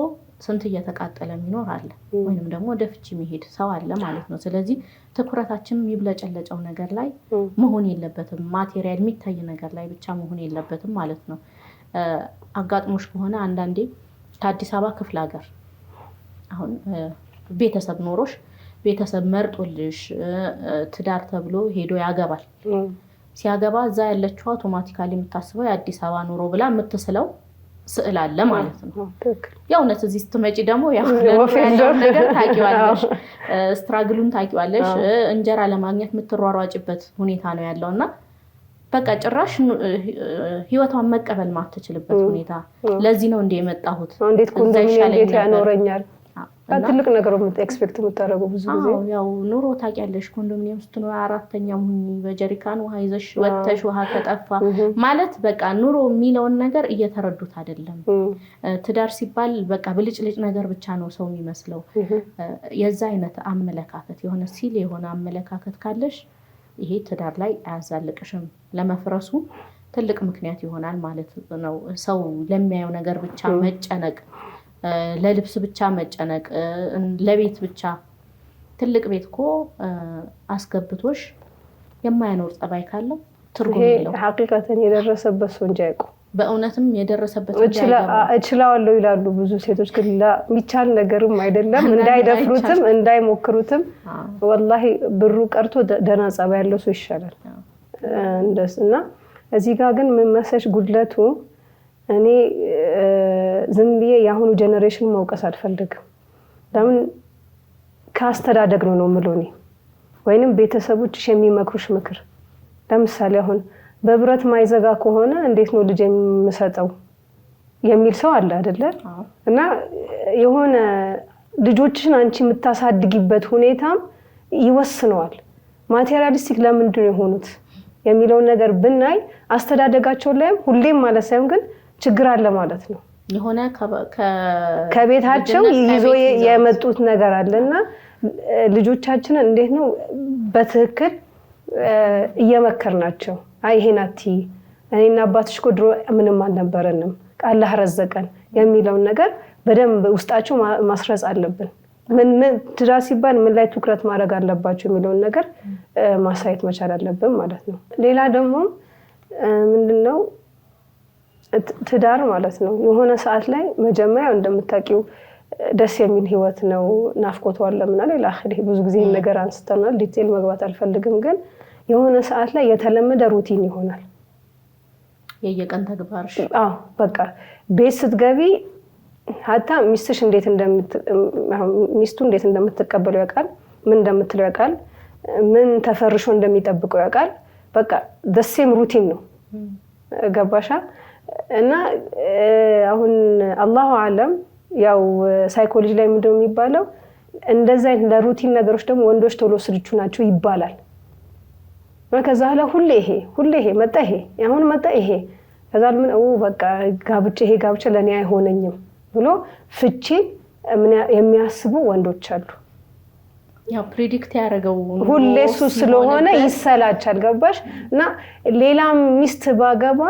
ስንት እየተቃጠለ የሚኖር አለ፣ ወይንም ደግሞ ወደ ፍቺ የሚሄድ ሰው አለ ማለት ነው። ስለዚህ ትኩረታችን የሚብለጨለጨው ነገር ላይ መሆን የለበትም፣ ማቴሪያል የሚታይ ነገር ላይ ብቻ መሆን የለበትም ማለት ነው። አጋጥሞሽ ከሆነ አንዳንዴ ከአዲስ አበባ ክፍለ ሀገር አሁን ቤተሰብ ኖሮሽ ቤተሰብ መርጦልሽ ትዳር ተብሎ ሄዶ ያገባል። ሲያገባ እዛ ያለችው አውቶማቲካሊ የምታስበው የአዲስ አበባ ኑሮ ብላ የምትስለው ስዕል አለ ማለት ነው። የእውነት እዚህ ስትመጪ ደግሞ ያለውን ነገር ታውቂዋለሽ፣ ስትራግሉን ታውቂዋለሽ። እንጀራ ለማግኘት የምትሯሯጭበት ሁኔታ ነው ያለው እና በቃ ጭራሽ ህይወቷን መቀበል ማትችልበት ሁኔታ። ለዚህ ነው እንደ የመጣሁት እንዴት ኮንዶሚኒየም እንዴት ያኖረኛል ትልቅ ነገር ኤክስፔክት የምታደርገው ብዙ ጊዜ ያው ኑሮ ታውቂያለሽ። ኮንዶሚኒየም ስትኖር አራተኛው በጀሪካን ውሃ ይዘሽ ወጥተሽ ውሃ ከጠፋ ማለት በቃ ኑሮ የሚለውን ነገር እየተረዱት አይደለም። ትዳር ሲባል በቃ ብልጭልጭ ነገር ብቻ ነው ሰው የሚመስለው። የዛ አይነት አመለካከት የሆነ ሲል የሆነ አመለካከት ካለሽ ይሄ ትዳር ላይ አያዛልቅሽም፣ ለመፍረሱ ትልቅ ምክንያት ይሆናል ማለት ነው። ሰው ለሚያየው ነገር ብቻ መጨነቅ፣ ለልብስ ብቻ መጨነቅ፣ ለቤት ብቻ ትልቅ ቤት እኮ አስገብቶሽ የማያኖር ጸባይ ካለው ትርጉም የለው። ሐቂቀተን የደረሰበት ሰው እንጂ አይቆም። በእውነትም የደረሰበት እችላለሁ ይላሉ ብዙ ሴቶች፣ ግን የሚቻል ነገርም አይደለም። እንዳይደፍሩትም እንዳይሞክሩትም ወላሂ ብሩ ቀርቶ ደህና ጸባይ ያለው ሰው ይሻላል። እና እዚህ ጋር ግን ምን መሰለሽ ጉድለቱ፣ እኔ ዝም ብዬ የአሁኑ ጀነሬሽን መውቀስ አልፈልግም። ለምን ካስተዳደግ ነው የምለው እኔ፣ ወይንም ቤተሰቦችሽ የሚመክሩሽ ምክር። ለምሳሌ አሁን በብረት ማይዘጋ ከሆነ እንዴት ነው ልጅ የምሰጠው የሚል ሰው አለ አይደለ? እና የሆነ ልጆችሽን አንቺ የምታሳድጊበት ሁኔታም ይወስነዋል። ማቴሪያሊስቲክ ለምንድን ነው የሆኑት የሚለውን ነገር ብናይ አስተዳደጋቸው ላይም ሁሌም ማለት ሳይሆን ግን ችግር አለ ማለት ነው። የሆነ ከቤታቸው ይዞ የመጡት ነገር አለና ልጆቻችንን እንዴት ነው በትክክል እየመከርናቸው፣ አይ ይሄን አትይ፣ እኔና አባትሽ እኮ ድሮ ምንም አልነበረንም አላህ ረዘቀን የሚለውን ነገር በደንብ ውስጣቸው ማስረጽ አለብን። ምን ትዳር ሲባል ምን ላይ ትኩረት ማድረግ አለባቸው የሚለውን ነገር ማሳየት መቻል አለብን ማለት ነው። ሌላ ደግሞ ምንድነው ትዳር ማለት ነው የሆነ ሰዓት ላይ መጀመሪያ እንደምታውቂው ደስ የሚል ህይወት ነው፣ ናፍቆት አለ ምናምን ሌላ ብዙ ጊዜ ነገር አንስተናል፣ ዲቴል መግባት አልፈልግም። ግን የሆነ ሰዓት ላይ የተለመደ ሩቲን ይሆናል የየቀን ተግባርሽ። በቃ ቤት ስትገቢ ሀታ ሚስቱ እንዴት እንደምትቀበለው ያውቃል፣ ምን እንደምትለው ያውቃል፣ ምን ተፈርሾ እንደሚጠብቀው ያውቃል። በቃ ደሴም ሩቲን ነው። ገባሻ? እና አሁን አላሁ አለም ያው ሳይኮሎጂ ላይ ምንድነው የሚባለው እንደዛ አይነት ለሩቲን ነገሮች ደግሞ ወንዶች ቶሎ ስልቹ ናቸው ይባላል። ከዛ ሁሌ ይሄ መጣ ይሄ አሁን መጣ ይሄ ከዛ ምን በቃ ጋብቻ ለኔ አይሆነኝም ብሎ ፍቺ የሚያስቡ ወንዶች አሉ። ያው ፕሪዲክት ያደረገው ሁሌ እሱ ስለሆነ ይሰላቻል። ገባሽ? እና ሌላ ሚስት ባገባ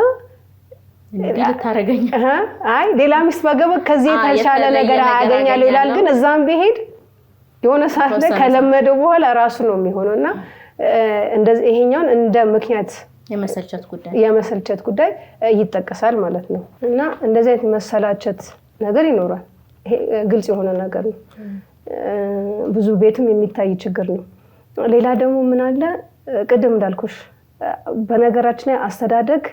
ልታረገኝ ሌላ ሚስት ባገባ ከዚህ የተሻለ ነገር አያገኛለሁ ይላል። ግን እዛም ቢሄድ የሆነ ሰዓት ላይ ከለመደው በኋላ ራሱ ነው የሚሆነውና እንደዚህ ይሄኛውን እንደ ምክንያት የመሰልቸት ጉዳይ ይጠቀሳል ማለት ነው። እና እንደዚህ አይነት መሰላቸት ነገር ይኖራል። ይሄ ግልጽ የሆነ ነገር ነው። ብዙ ቤትም የሚታይ ችግር ነው። ሌላ ደግሞ ምን አለ ቅድም እንዳልኩሽ በነገራችን ላይ አስተዳደግ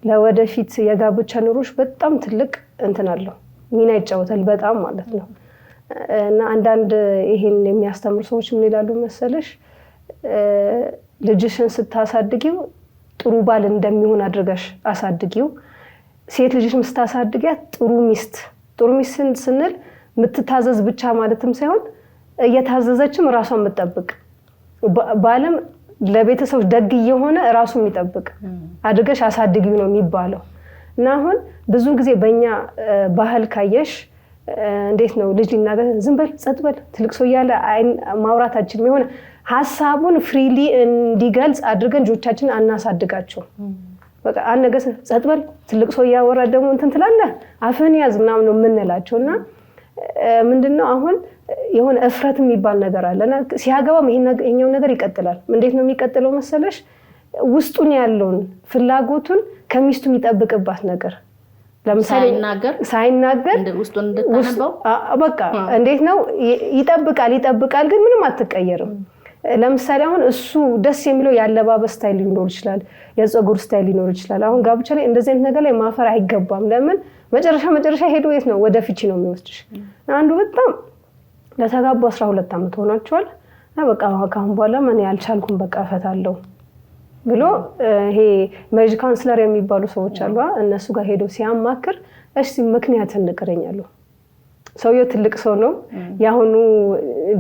ለወደፊት የጋብቻ ኑሮሽ በጣም ትልቅ እንትን አለው፣ ሚና ይጫወታል በጣም ማለት ነው። እና አንዳንድ ይሄን የሚያስተምሩ ሰዎች ምን ይላሉ መሰለሽ ልጅሽን ስታሳድጊው ጥሩ ባል እንደሚሆን አድርገሽ አሳድጊው። ሴት ልጅሽን ስታሳድጊያት ጥሩ ሚስት ስንል የምትታዘዝ ብቻ ማለትም ሳይሆን እየታዘዘችም ራሷን የምትጠብቅ ባለም ለቤተሰብ ደግ የሆነ ራሱ የሚጠብቅ አድርገሽ አሳድጊው ነው የሚባለው። እና አሁን ብዙ ጊዜ በእኛ ባህል ካየሽ እንዴት ነው ልጅ ሊናገር ዝም በል ጸጥ በል ትልቅ ሰው እያለ ማውራታችን የሆነ ሀሳቡን ፍሪሊ እንዲገልጽ አድርገን ልጆቻችንን አናሳድጋቸው። በቃ አንድ ነገር ጸጥ በል ትልቅ ሰው እያወራ ደግሞ እንትን ትላለህ አፍህን ያዝ ምናምን ነው የምንላቸው። እና ምንድነው አሁን የሆነ እፍረት የሚባል ነገር አለና ሲያገባም ይሄኛው ነገር ይቀጥላል። እንዴት ነው የሚቀጥለው መሰለሽ ውስጡን ያለውን ፍላጎቱን ከሚስቱ የሚጠብቅባት ነገር ለምሳሌ ሳይናገር ውስጡን እንድታነበው በቃ እንዴት ነው ይጠብቃል ግን ምንም አትቀየርም። ለምሳሌ አሁን እሱ ደስ የሚለው ያለባበስ ስታይል ሊኖር ይችላል፣ የፀጉር ስታይል ሊኖር ይችላል። አሁን ጋብቻ ላይ እንደዚህ አይነት ነገር ላይ ማፈር አይገባም። ለምን መጨረሻ ሄዶ የት ነው ወደ ፍቺ ነው የሚወስድሽ። አንዱ በጣም ለተጋቡ 12 ዓመት ሆናቸዋል እና በቃ ካሁን በኋላ ምን ያልቻልኩም በቃ እፈታለሁ ብሎ ይሄ ሜሪጅ ካውንስለር የሚባሉ ሰዎች አሉ። እነሱ ጋር ሄዶ ሲያማክር እሺ ምክንያት እንቀረኛለሁ። ሰውየው ትልቅ ሰው ነው፣ ያሁኑ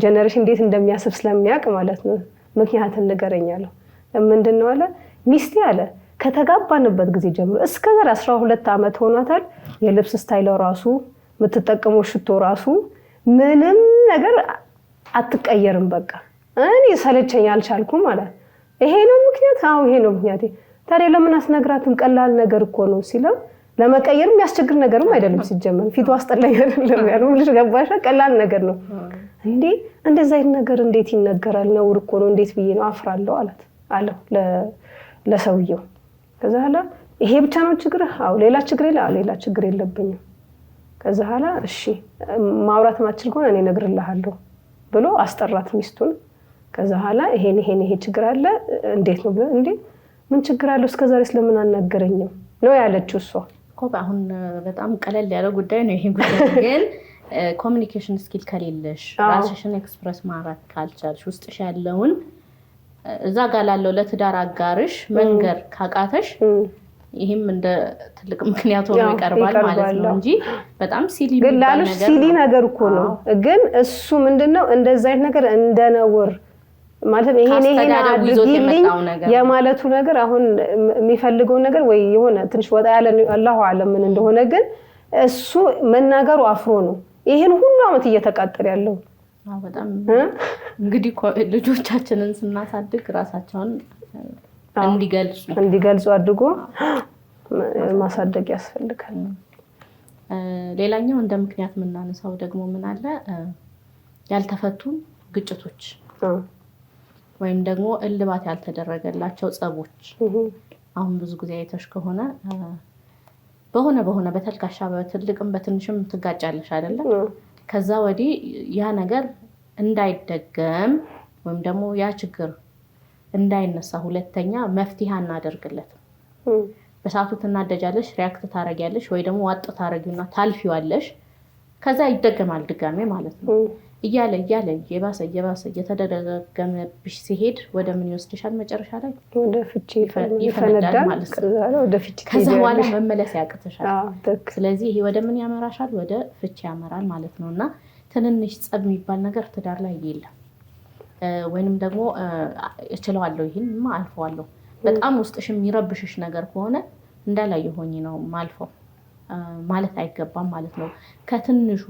ጀነሬሽን እንዴት እንደሚያስብ ስለሚያውቅ ማለት ነው። ምክንያት እንቀረኛለሁ ምንድነው አለ ሚስቴ አለ ከተጋባንበት ጊዜ ጀምሮ እስከ ዛሬ 12 ዓመት ሆኗታል። የልብስ ስታይል ራሱ የምትጠቀመው ሽቶ ራሱ ምንም ነገር አትቀየርም። በቃ እኔ ሰለቸኝ አልቻልኩም ማለት ይሄ ነው ምክንያት። ይሄ ነው ምክንያቴ። ታዲያ ለምን አስነግራትም? ቀላል ነገር እኮ ነው ሲለው ለመቀየር የሚያስቸግር ነገርም አይደለም ሲጀመር ፊቱ አስጠላኝ አይደለም ያለው ልጅ ገባሻ? ቀላል ነገር ነው እንዴ እንደዛ አይነት ነገር እንዴት ይነገራል? ነውር እኮ ነው እንዴት ብዬ ነው አፍራለሁ አለው ለሰውየው። ከዛ ኋላ ይሄ ብቻ ነው ችግር? ሌላ ችግር ሌላ ችግር የለብኝም። ከዛ ኋላ እሺ ማውራት ማትችል ከሆነ እኔ እነግርልሃለሁ ብሎ አስጠራት ሚስቱን። ከዛ ኋላ ይሄ ችግር አለ እንዴት ነው ብሎ እንዴ ምን ችግር አለው እስከዛሬ ስለምን አናገረኝም ነው ያለችው እሷ። አሁን በጣም ቀለል ያለ ጉዳይ ነው ይሄ ጉዳይ። ግን ኮሚኒኬሽን ስኪል ከሌለሽ ራስሽን ኤክስፕረስ ማድረግ ካልቻልሽ ውስጥሽ ያለውን እዛ ጋር ላለው ለትዳር አጋርሽ መንገር ካቃተሽ ይሄም እንደ ትልቅ ምክንያት ሆኖ ይቀርባል ማለት ነው እንጂ በጣም ሲሊ ነገር እኮ ነው። ግን እሱ ምንድነው እንደዛ አይነት ነገር እንደነውር ማለት ይሄን አድርጊልኝ የማለቱ ነገር አሁን የሚፈልገው ነገር ወይ የሆነ ትንሽ ወጣ ያለ አላሁ አለም ምን እንደሆነ ግን እሱ መናገሩ አፍሮ ነው ይሄን ሁሉ አመት እየተቃጠለ ያለው። በጣም እንግዲህ ልጆቻችንን ስናሳድግ ራሳቸውን እንዲገልጹ አድርጎ ማሳደግ ያስፈልጋል። ሌላኛው እንደ ምክንያት የምናነሳው ደግሞ ምን አለ ያልተፈቱ ግጭቶች ወይም ደግሞ እልባት ያልተደረገላቸው ጸቦች። አሁን ብዙ ጊዜ አይተሽ ከሆነ በሆነ በተልካሻ በትልቅም በትንሽም ትጋጫለሽ አይደለም? ከዛ ወዲህ ያ ነገር እንዳይደገም ወይም ደግሞ ያ ችግር እንዳይነሳ ሁለተኛ መፍትሄ እናደርግለት። በሰዓቱ ትናደጃለሽ፣ ሪያክት ታረጊያለሽ ወይ ደግሞ ዋጥ ታረጊውና ታልፊዋለሽ። ከዛ ይደገማል ድጋሜ ማለት ነው። እያለ የባሰ እየተደጋገመብሽ ሲሄድ ወደ ምን ይወስድሻል? መጨረሻ ላይ ወደ ፍቺ ይፈነዳል ማለት ነው። ከዛ በኋላ መመለስ ያቅትሻል። ስለዚህ ይሄ ወደ ምን ያመራሻል? ወደ ፍቺ ያመራል ማለት ነው። እና ትንንሽ ጸብ የሚባል ነገር ትዳር ላይ የለም። ወይንም ደግሞ እችለዋለሁ ይሄንማ አልፈዋለሁ በጣም ውስጥሽ የሚረብሽሽ ነገር ከሆነ እንዳላይ ሆኜ ነው ማልፈው ማለት አይገባም ማለት ነው። ከትንሹ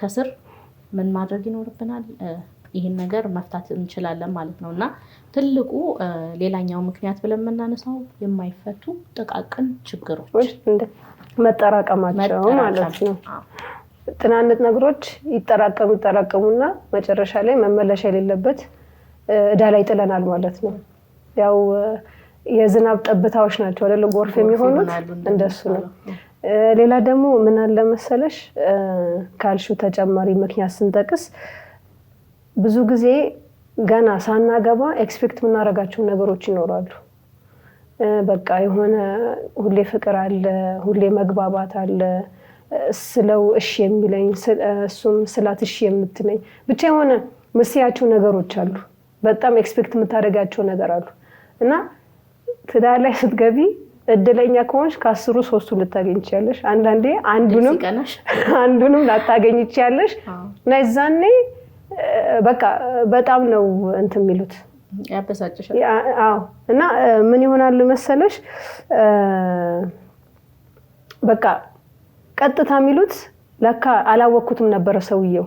ከስር ምን ማድረግ ይኖርብናል? ይህን ነገር መፍታት እንችላለን ማለት ነው። እና ትልቁ ሌላኛው ምክንያት ብለን የምናነሳው የማይፈቱ ጥቃቅን ችግሮች መጠራቀማቸው ማለት ነው። ትናንት ነገሮች ይጠራቀሙና መጨረሻ ላይ መመለሻ የሌለበት እዳ ላይ ጥለናል ማለት ነው። ያው የዝናብ ጠብታዎች ናቸው አይደል ጎርፍ የሚሆኑት፣ እንደሱ ነው። ሌላ ደግሞ ምን አለ መሰለሽ ካልሽው ተጨማሪ ምክንያት ስንጠቅስ ብዙ ጊዜ ገና ሳናገባ ኤክስፔክት የምናደርጋቸው ነገሮች ይኖራሉ። በቃ የሆነ ሁሌ ፍቅር አለ፣ ሁሌ መግባባት አለ፣ ስለው እሺ የሚለኝ እሱም ስላት እሺ የምትለኝ ብቻ የሆነ መስያቸው ነገሮች አሉ። በጣም ኤክስፔክት የምታደርጋቸው ነገር አሉ እና ትዳር ላይ ስትገቢ እድለኛ ከሆንሽ ከ10 3 ልታገኝ ትችያለሽ። አንዳንዴ አንዱንም ላታገኝ ትችያለሽ። እና እዛኔ በቃ በጣም ነው እንትን የሚሉት ያበሳጭሻል። አዎ። እና ምን ይሆናል መሰለሽ በቃ ቀጥታ የሚሉት ለካ አላወኩትም ነበር ሰውየው።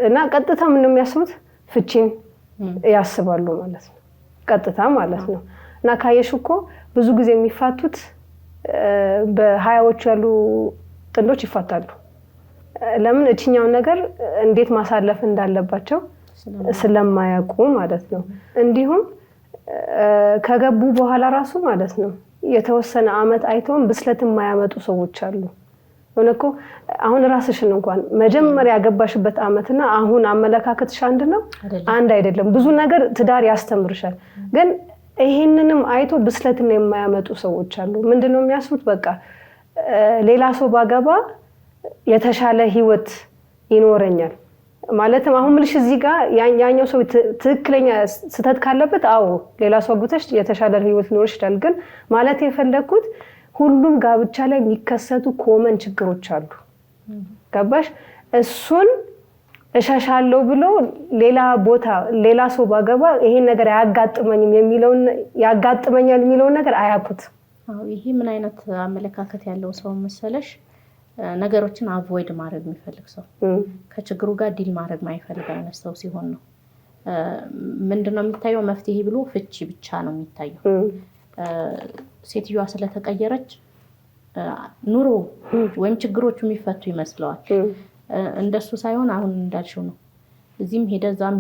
እና ቀጥታ ምን የሚያስቡት ፍቺን ያስባሉ ማለት ነው። ቀጥታ ማለት ነው። እና ካየሽ እኮ ብዙ ጊዜ የሚፋቱት በ20ዎቹ ያሉ ጥንዶች ይፋታሉ። ለምን? እችኛውን ነገር እንዴት ማሳለፍ እንዳለባቸው ስለማያውቁ ማለት ነው። እንዲሁም ከገቡ በኋላ ራሱ ማለት ነው የተወሰነ አመት አይተውን ብስለት የማያመጡ ሰዎች አሉ። እኮ አሁን ራስሽን እንኳን መጀመሪያ ያገባሽበት አመትና አሁን አመለካከትሽ አንድ አይደለም። ብዙ ነገር ትዳር ያስተምርሻል። ግን ይሄንንም አይቶ ብስለትና የማያመጡ ሰዎች አሉ። ምንድነው የሚያስቡት? በቃ ሌላ ሰው ባገባ የተሻለ ህይወት ይኖረኛል ማለትም አሁን ምልሽ እዚህ ጋር ያኛው ሰው ትክክለኛ ስተት ካለበት አዎ ሌላ ሰው አግብተሽ የተሻለ ህይወት ሊኖርሽ ይችላል። ግን ማለት የፈለኩት ሁሉም ጋብቻ ላይ የሚከሰቱ ኮመን ችግሮች አሉ። ገባሽ? እሱን እሻሻለሁ ብሎ ሌላ ቦታ ሌላ ሰው ባገባ ይሄን ነገር ያጋጥመኛል የሚለውን ነገር አያውቁት። ይሄ ምን አይነት አመለካከት ያለው ሰው መሰለሽ? ነገሮችን አቮይድ ማድረግ የሚፈልግ ሰው፣ ከችግሩ ጋር ዲል ማድረግ ማይፈልግ አይነት ሰው ሲሆን ነው። ምንድነው የሚታየው? መፍትሄ ብሎ ፍቺ ብቻ ነው የሚታየው። ሴትዮዋ ስለተቀየረች ኑሮ ወይም ችግሮቹ የሚፈቱ ይመስለዋል። እንደሱ ሳይሆን አሁን እንዳልሽው ነው። እዚህም ሄደዛም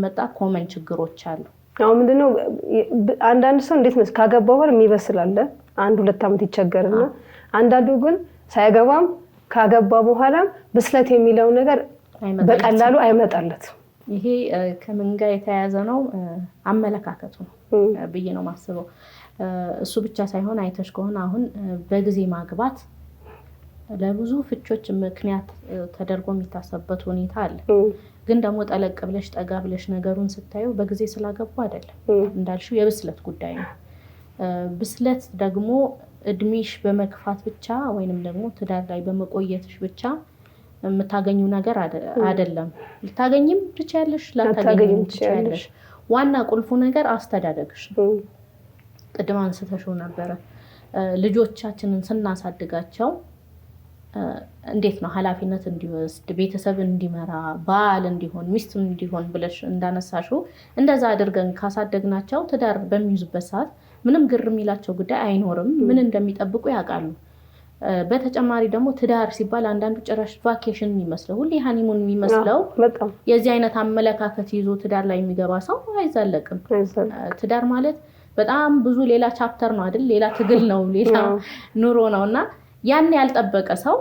መጣ ኮመን ችግሮች አሉ። አሁን ምንድነው አንዳንድ ሰው እንዴት ነው ካገባ በኋላ የሚበስል አለ፣ 1-2 አመት ይቸገርና አንዳንዱ ግን ሳይገባም ካገባ በኋላ ብስለት የሚለው ነገር በቀላሉ አይመጣለትም። ይሄ ከምን ጋር የተያያዘ ነው? አመለካከቱ ነው ብዬ ነው ማስበው። እሱ ብቻ ሳይሆን አይተሽ ከሆነ አሁን በጊዜ ማግባት ለብዙ ፍቾች ምክንያት ተደርጎ የሚታሰብበት ሁኔታ አለ። ግን ደግሞ ጠለቅ ብለሽ ጠጋ ብለሽ ነገሩን ስታዩ በጊዜ ስላገቡ አይደለም፣ እንዳልሽው የብስለት ጉዳይ ነው። ብስለት ደግሞ እድሜሽ በመግፋት ብቻ ወይንም ደግሞ ትዳር ላይ በመቆየትሽ ብቻ የምታገኙ ነገር አይደለም። ልታገኝም ትችያለሽ፣ ላታገኝም ትችያለሽ። ዋና ቁልፉ ነገር አስተዳደግሽ ነው። ቅድም አንስተሽው ነበረ። ልጆቻችንን ስናሳድጋቸው እንዴት ነው ኃላፊነት እንዲወስድ፣ ቤተሰብ እንዲመራ፣ ባል እንዲሆን፣ ሚስት እንዲሆን ብለሽ እንዳነሳሽው እንደዛ አድርገን ካሳደግናቸው ትዳር በሚይዙበት ሰዓት ምንም ግር የሚላቸው ጉዳይ አይኖርም። ምን እንደሚጠብቁ ያውቃሉ። በተጨማሪ ደግሞ ትዳር ሲባል አንዳንዱ ጭራሽ ቫኬሽን የሚመስለው ሁሌ ሃኒሙን የሚመስለው የዚህ አይነት አመለካከት ይዞ ትዳር ላይ የሚገባ ሰው አይዛለቅም። ትዳር ማለት በጣም ብዙ ሌላ ቻፕተር ነው አይደል? ሌላ ትግል ነው፣ ሌላ ኑሮ ነውና ያን ያልጠበቀ ሰው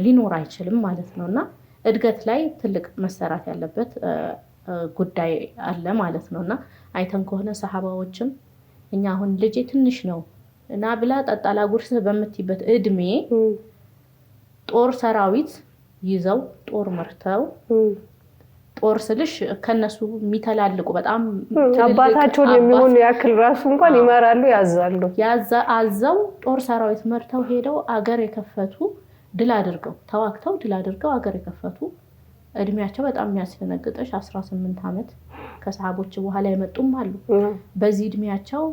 ሊኖር አይችልም ማለት ነውና እድገት ላይ ትልቅ መሰራት ያለበት ጉዳይ አለ ማለት ነውና አይተን ከሆነ ሰሃባዎችም እኛ አሁን ልጄ ትንሽ ነው እና ብላ ጠጣላ ጉርስ በምትይበት እድሜ ጦር ሰራዊት ይዘው ጦር መርተው ጦር ስልሽ ከነሱ የሚተላልቁ በጣም አባታቸው የሚሆኑ ያክል ራሱ እንኳን ይመራሉ አዘው ጦር ሰራዊት መርተው ሄደው አገር የከፈቱ ድል አድርገው አገር የከፈቱ እድሜያቸው በጣም የሚያስደነግጥሽ 18 ዓመት ከሰሃቦች በኋላ የመጡም አሉ። በዚህ እድሜያቸው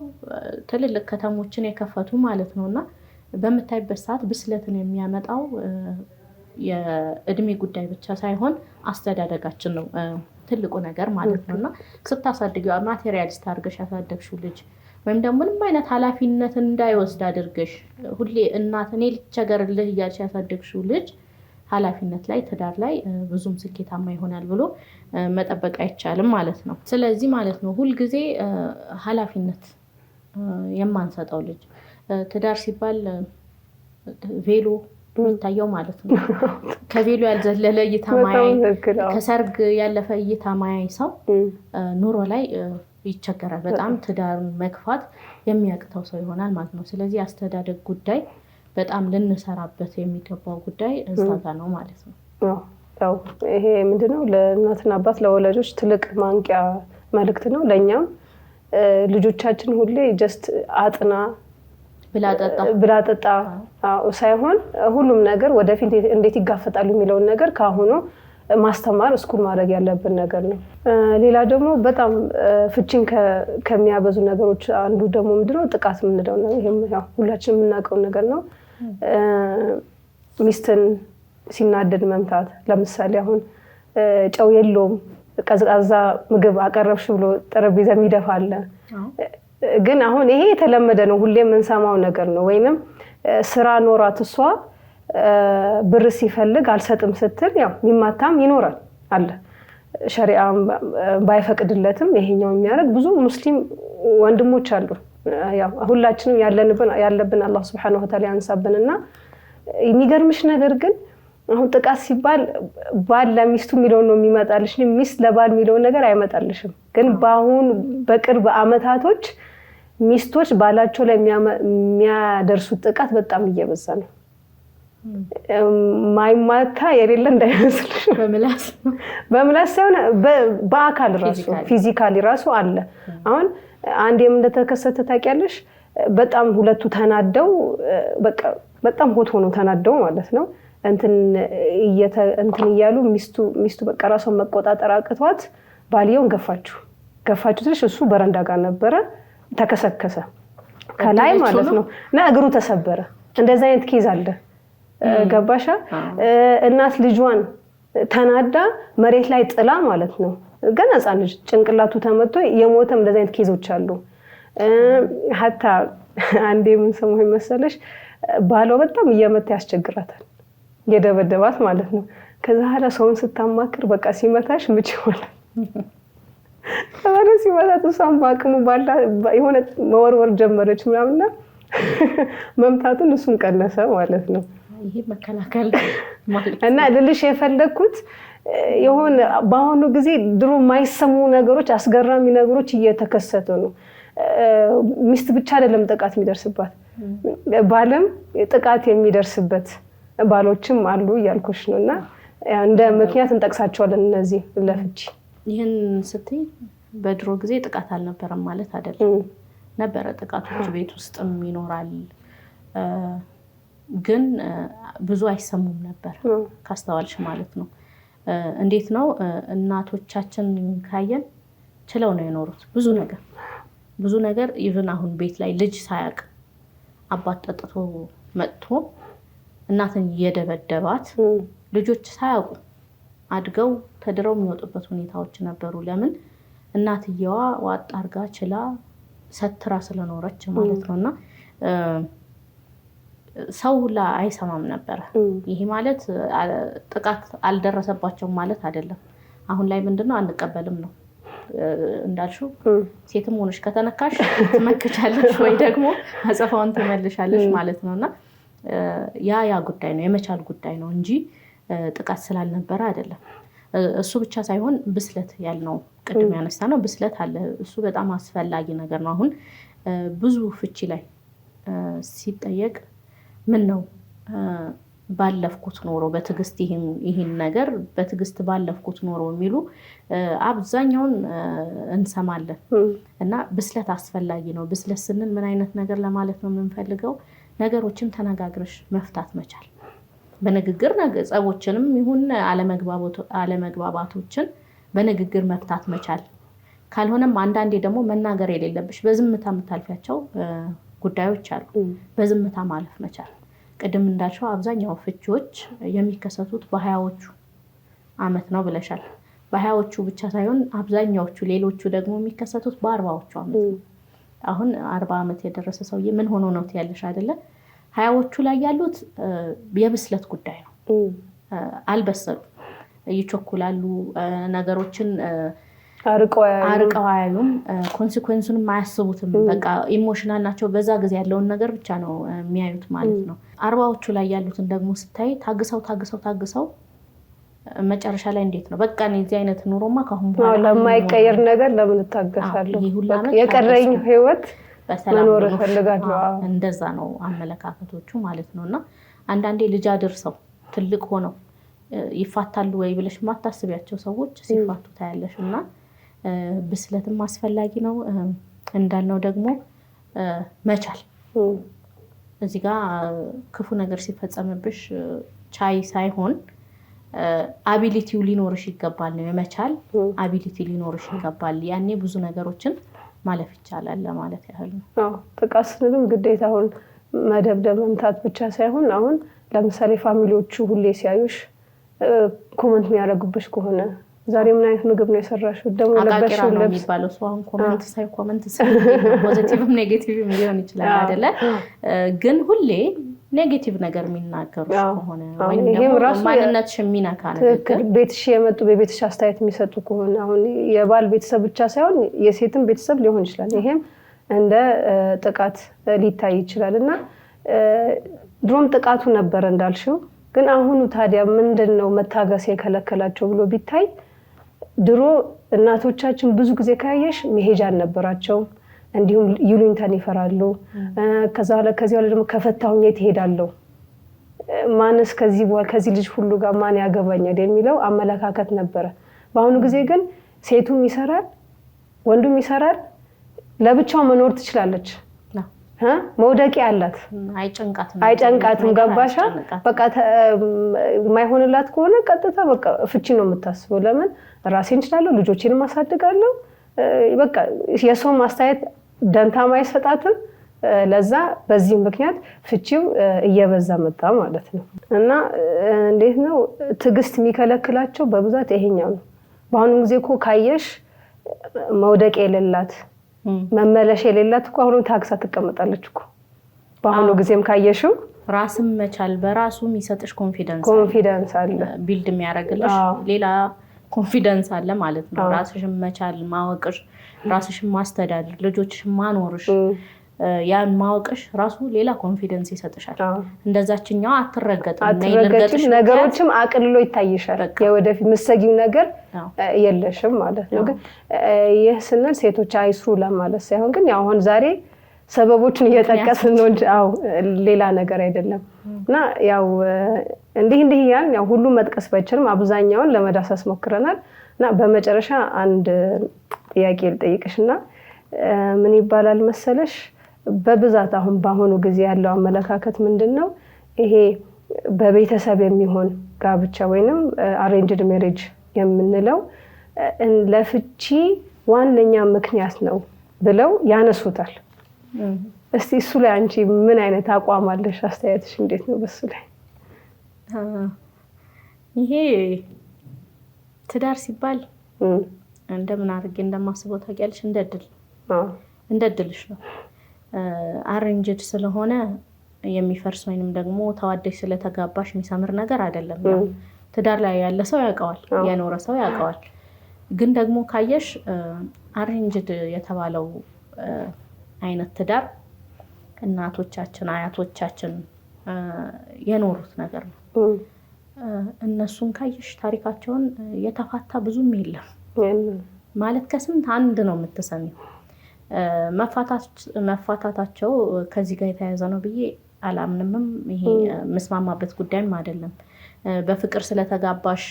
ትልልቅ ከተሞችን የከፈቱ ማለት ነውና በመታይበት ሰዓት ብስለትን የሚያመጣው የእድሜ ጉዳይ ብቻ ሳይሆን አስተዳደጋችን ነው ትልቁ ነገር ማለት ነውና ስታሳድጊው ማቴሪያሊስት አድርገሽ ያሳደግሽው ልጅ ወይም ደግሞ ምንም አይነት ኃላፊነት እንዳይወስድ አድርገሽ ሁሌ እናት እኔ ልቸገርልህ እያልሽ ያሳደግሽው ልጅ ኃላፊነት ላይ ትዳር ላይ ብዙም ስኬታማ ይሆናል ብሎ መጠበቅ አይቻልም ማለት ነው። ስለዚህ ማለት ነው ሁል ጊዜ ኃላፊነት የማንሰጠው ልጅ ትዳር ሲባል ቬሎ የሚታየው ማለት ነው። ከቬሎ ያልዘለለ እይታ ማያይ ከሰርግ ያለፈ እይታ ማያይ ሰው ኑሮ ላይ ይቸገራል። በጣም ትዳርን መግፋት የሚያቅተው ሰው ይሆናል ማለት ነው። ስለዚህ አስተዳደግ ጉዳይ በጣም ልንሰራበት የሚገባው ጉዳይ እዛጋ ነው ማለት ነው። ያው ይሄ ምንድነው ለእናትና አባት ለወላጆች ትልቅ ማንቂያ መልእክት ነው። ለኛም ልጆቻችን ሁሌ ጀስት አጥና ብላጠጣ ሳይሆን ሁሉም ነገር ወደፊት እንዴት ይጋፈጣሉ የሚለውን ነገር ካሁኑ ማስተማር ስኩል ማድረግ ያለብን ነገር ነው። ሌላ ደግሞ በጣም ፍቺን ከሚያበዙ ነገሮች አንዱ ደግሞ ምንድነው ጥቃት የምንለው ነው። ይሄም ያው ሁላችንም የምናውቀው ነገር ነው። ሚስትን ሲናደድ መምታት። ለምሳሌ አሁን ጨው የለውም ቀዝቃዛ ምግብ አቀረብሽ ብሎ ጠረጴዛ የሚደፋለ። ግን አሁን ይሄ የተለመደ ነው፣ ሁሌ የምንሰማው ነገር ነው። ወይንም ስራ ኖራት እሷ ብር ሲፈልግ አልሰጥም ስትል ያው ሚማታም ይኖራል አለ። ሸሪዓም ባይፈቅድለትም ይሄኛው የሚያደርግ ብዙ ሙስሊም ወንድሞች አሉ። ያው ሁላችንም ያለብን አላህ Subhanahu Wa Ta'ala ያንሳብንና የሚገርምሽ ነገር ግን አሁን ጥቃት ሲባል ባል ለሚስቱ የሚለው ነው የሚመጣልሽ፣ ሚስት ለባል የሚለው ነገር አይመጣልሽም። ግን በአሁን በቅርብ አመታቶች ሚስቶች ባላቸው ላይ የሚያደርሱት ጥቃት በጣም እየበዛ ነው። ማይማታ የሌለ እንዳይመስልሽ በምላስ ሳይሆን በአካል ራሱ ፊዚካሊ ራሱ አለ። አሁን አንድ እንደተከሰተ ታውቂያለሽ? በጣም ሁለቱ ተናደው በቃ በጣም ሆት ሆኖ ተናደው ማለት ነው እንትን እያሉ ሚስቱ በቃ ራሷን መቆጣጠር አቅቷት ባልየውን ገፋችሁ ትልሽ እሱ በረንዳ ጋር ነበረ፣ ተከሰከሰ ከላይ ማለት ነው እና እግሩ ተሰበረ። እንደዛ አይነት ኬዝ አለ። ገባሻ? እናት ልጇን ተናዳ መሬት ላይ ጥላ ማለት ነው ገና ህፃን ልጅ ጭንቅላቱ ተመቶ የሞተም እንደዛ አይነት ኬዞች አሉ። ሀታ አንዴ ምን ሰሞኑን መሰለሽ ባሏ በጣም እየመታ ያስቸግራታል፣ የደበደባት ማለት ነው። ከዛ ኋላ ሰውን ስታማክር በቃ ሲመታሽ ምጭ ይሆናል ታዲያ ሲመታት እሷም በአቅሙ ባላ የሆነ መወርወር ጀመረች ምናምንና መምታቱን እሱን ቀነሰ ማለት ነው። ይሄ መከላከል ማለት እና ልልሽ የፈለኩት የሆነ በአሁኑ ጊዜ ድሮ የማይሰሙ ነገሮች አስገራሚ ነገሮች እየተከሰቱ ነው። ሚስት ብቻ አይደለም ጥቃት የሚደርስባት፣ ባለም ጥቃት የሚደርስበት ባሎችም አሉ እያልኩሽ ነውና እንደ ምክንያት እንጠቅሳቸዋለን እነዚህ ለፍቺ። ይሄን ስትይ በድሮ ጊዜ ጥቃት አልነበረም ማለት አይደለም፣ ነበረ። ጥቃቶች ቤት ውስጥም ይኖራል፣ ግን ብዙ አይሰሙም ነበር ካስተዋልሽ ማለት ነው። እንዴት ነው እናቶቻችን ካየን ችለው ነው የኖሩት ብዙ ነገር ኢቭን አሁን ቤት ላይ ልጅ ሳያቅ አባት ጠጥቶ መጥቶ እናትን እየደበደባት ልጆች ሳያውቁ አድገው ተድረው የሚወጡበት ሁኔታዎች ነበሩ። ለምን? እናትየዋ ዋጥ አርጋ ችላ ሰትራ ስለኖረች ማለት ነውና ሰው ሁላ አይሰማም ነበር። ይሄ ማለት ጥቃት አልደረሰባቸውም ማለት አይደለም። አሁን ላይ ምንድነው አንቀበልም ነው እንዳልሽው ሴትም ሆነሽ ከተነካሽ ትመክቻለሽ ወይ ደግሞ አጸፋውን ትመልሻለሽ ማለት ነውና ያ ጉዳይ ነው የመቻል ጉዳይ ነው እንጂ ጥቃት ስላልነበረ አይደለም። እሱ ብቻ ሳይሆን ብስለት ያልነው ቅድም ያነሳ ነው ብስለት አለ። እሱ በጣም አስፈላጊ ነገር ነው። አሁን ብዙ ፍቺ ላይ ሲጠየቅ ምን ነው ባለፍኩት ኖሮ በትግስት ይሄን ነገር በትግስት ባለፍኩት ኖሮ የሚሉ አብዛኛውን እንሰማለን። እና ብስለት አስፈላጊ ነው። ብስለት ስንል ምን አይነት ነገር ለማለት ነው የምንፈልገው? ነገሮችን ተነጋግረሽ መፍታት መቻል፣ በንግግር ጸቦችንም ይሁን አለመግባባቶችን በንግግር መፍታት መቻል። ካልሆነም አንዳንዴ ደግሞ መናገር የሌለብሽ በዝምታ የምታልፊያቸው ጉዳዮች አሉ። በዝምታ ማለፍ መቻል። ቅድም እንዳልሽው አብዛኛው ፍቺዎች የሚከሰቱት በ20ዎቹ ዓመት ነው ብለሻል። በ20ዎቹ ብቻ ሳይሆን አብዛኛዎቹ ሌሎቹ ደግሞ የሚከሰቱት በ40ዎቹ ዓመት ነው። አሁን 40 ዓመት የደረሰ ሰውዬ ምን ሆኖ ነው ትያለሽ አይደለ? 20ዎቹ ላይ ያሉት የብስለት ጉዳይ ነው። አልበሰሉም፣ ይቸኩላሉ፣ ነገሮችን አርቀው አያዩም፣ ኮንሲኩዌንሱንም አያስቡትም። በቃ ኢሞሽናል ናቸው። በዛ ጊዜ ያለውን ነገር ብቻ ነው የሚያዩት ማለት ነው። 40ዎቹ ላይ ያሉትን ደግሞ ስታይ ታግሰው መጨረሻ ላይ እንዴት ነው በቃ እዚህ አይነት ኑሮማ ካሁን በኋላ ለማይቀየር ነገር ለምን እታገሳለሁ? የቀረኝ ህይወት መኖር እፈልጋለሁ። እንደዛ ነው አመለካከቶቹ ማለት ነውና አንዳንዴ ልጅ አድርሰው ትልቅ ሆነው ይፋታሉ ወይ ብለሽ ማታስቢያቸው ሰዎች ሲፋቱ ታያለሽና ብስለትም አስፈላጊ ነው። እንዳልነው ደግሞ መቻል እዚህ ጋር ክፉ ነገር ሲፈጸምብሽ ቻይ ሳይሆን አቢሊቲው ሊኖርሽ ይገባል ነው የመቻል አቢሊቲ ሊኖርሽ ይገባል። ያኔ ብዙ ነገሮችን ማለፍ ይቻላል ለማለት ያህል ነው። ጥቃት ስንልም ግዴታ አሁን መደብደብ መምታት ብቻ ሳይሆን አሁን ለምሳሌ ፋሚሊዎቹ ሁሌ ሲያዩሽ ኮመንት የሚያደርጉብሽ ከሆነ ዛሬ ምን አይነት ምግብ ነው የሰራሽው? ደግሞ ለበሽው ነው የሚባለው። ሰው አሁን ኮመንት ሳይ ፖዚቲቭም ኔጌቲቭም ሊሆን ይችላል አይደለ? ግን ሁሌ ኔጌቲቭ ነገር የሚናገሩ ከሆነ ወይም ደግሞ ማንነትሽ የሚነካ ነገር ቤትሽ የመጡ በቤትሽ አስተያየት የሚሰጡ ከሆነ አሁን የባል ቤተሰብ ብቻ ሳይሆን የሴትም ቤተሰብ ሊሆን ይችላል። ይሄም እንደ ጥቃት ሊታይ ይችላል እና ድሮም ጥቃቱ ነበር እንዳልሽው። ግን አሁኑ ታዲያ ምንድነው መታገስ የከለከላቸው ብሎ ቢታይ ድሮ እናቶቻችን ብዙ ጊዜ ካየሽ መሄጃ አልነበራቸው። እንዲሁም ይሉኝታን ይፈራሉ። ከዚህ በኋላ ደግሞ ከፈታሁኝ የት እሄዳለሁ? ማንስ ከዚህ ልጅ ሁሉ ጋር ማን ያገባኛል የሚለው አመለካከት ነበረ። በአሁኑ ጊዜ ግን ሴቱም ይሰራል፣ ወንዱም ይሰራል። ለብቻው መኖር ትችላለች። መውደቂያ አላት። አይጨንቃትም። ገባሻ? በቃ የማይሆንላት ከሆነ ቀጥታ በቃ ፍቺ ነው የምታስበው። ለምን ራሴን እችላለሁ፣ ልጆቼን ማሳደጋለሁ። በቃ የሰው ማስተያየት ደንታም አይሰጣትም። ለዛ በዚህ ምክንያት ፍቺው እየበዛ መጣ ማለት ነው። እና እንዴት ነው ትዕግስት የሚከለክላቸው በብዛት ይሄኛው ነው። በአሁኑ ጊዜ እኮ ካየሽ መውደቂያ የሌላት መመለሽ የሌላት እኮ አሁንም ታግሳ ትቀመጣለች እኮ። በአሁኑ ጊዜም ካየሽው ራስም መቻል በራሱ የሚሰጥሽ ኮንፊደንስ አለ፣ ቢልድ የሚያደርግልሽ ሌላ ኮንፊደንስ አለ ማለት ነው። ራስሽን መቻል ማወቅሽ፣ ራስሽን ማስተዳደር፣ ልጆችሽን ማኖርሽ፣ ያን ማወቅሽ ራሱ ሌላ ኮንፊደንስ ይሰጥሻል። እንደዛችኛው አትረገጥም። ነገሮችም አቅልሎ ይታይሻል። የወደፊት ምሰጊው ነገር የለሽም ማለት ነው። ግን ይህ ስንል ሴቶች አይስሩ ለማለት ሳይሆን ግን አሁን ዛሬ ሰበቦችን እየጠቀስን ነው እንጂ ሌላ ነገር አይደለም። እና ያው እንዲህ ያን ያው ሁሉ መጥቀስ ባይችልም አብዛኛውን ለመዳሰስ ሞክረናል። እና በመጨረሻ አንድ ጥያቄ ልጠይቅሽና ምን ይባላል መሰለሽ፣ በብዛት አሁን በአሁኑ ጊዜ ያለው አመለካከት ምንድነው? ይሄ በቤተሰብ የሚሆን ጋብቻ ወይንም አሬንጅድ ሜሬጅ የምንለው ለፍቺ ዋነኛ ምክንያት ነው ብለው ያነሱታል። እስቲ እሱ ላይ አንቺ ምን አይነት አቋም አለሽ? አስተያየትሽ እንዴት ነው በሱ ላይ? ይሄ ትዳር ሲባል እንደምን አድርጌ እንደማስበው ታውቂያለሽ? እንደ እድል እንደድልሽ ነው። አሬንጅድ ስለሆነ የሚፈርስ ወይንም ደግሞ ተዋደሽ ስለተጋባሽ የሚሰምር ነገር አይደለም። ትዳር ላይ ያለ ሰው ያውቀዋል፣ የኖረ ሰው ያውቀዋል። ግን ደግሞ ካየሽ አሬንጅድ የተባለው አይነት ትዳር እናቶቻችን አያቶቻችን የኖሩት ነገር ነው። እነሱን ካየሽ ታሪካቸውን የተፋታ ብዙም የለም ማለት ከስንት አንድ ነው የምትሰሚው። መፋታታቸው ከዚህ ጋር የተያያዘ ነው ብዬ አላምንምም። ይሄ መስማማበት ጉዳይም አይደለም። በፍቅር ስለተጋባሽ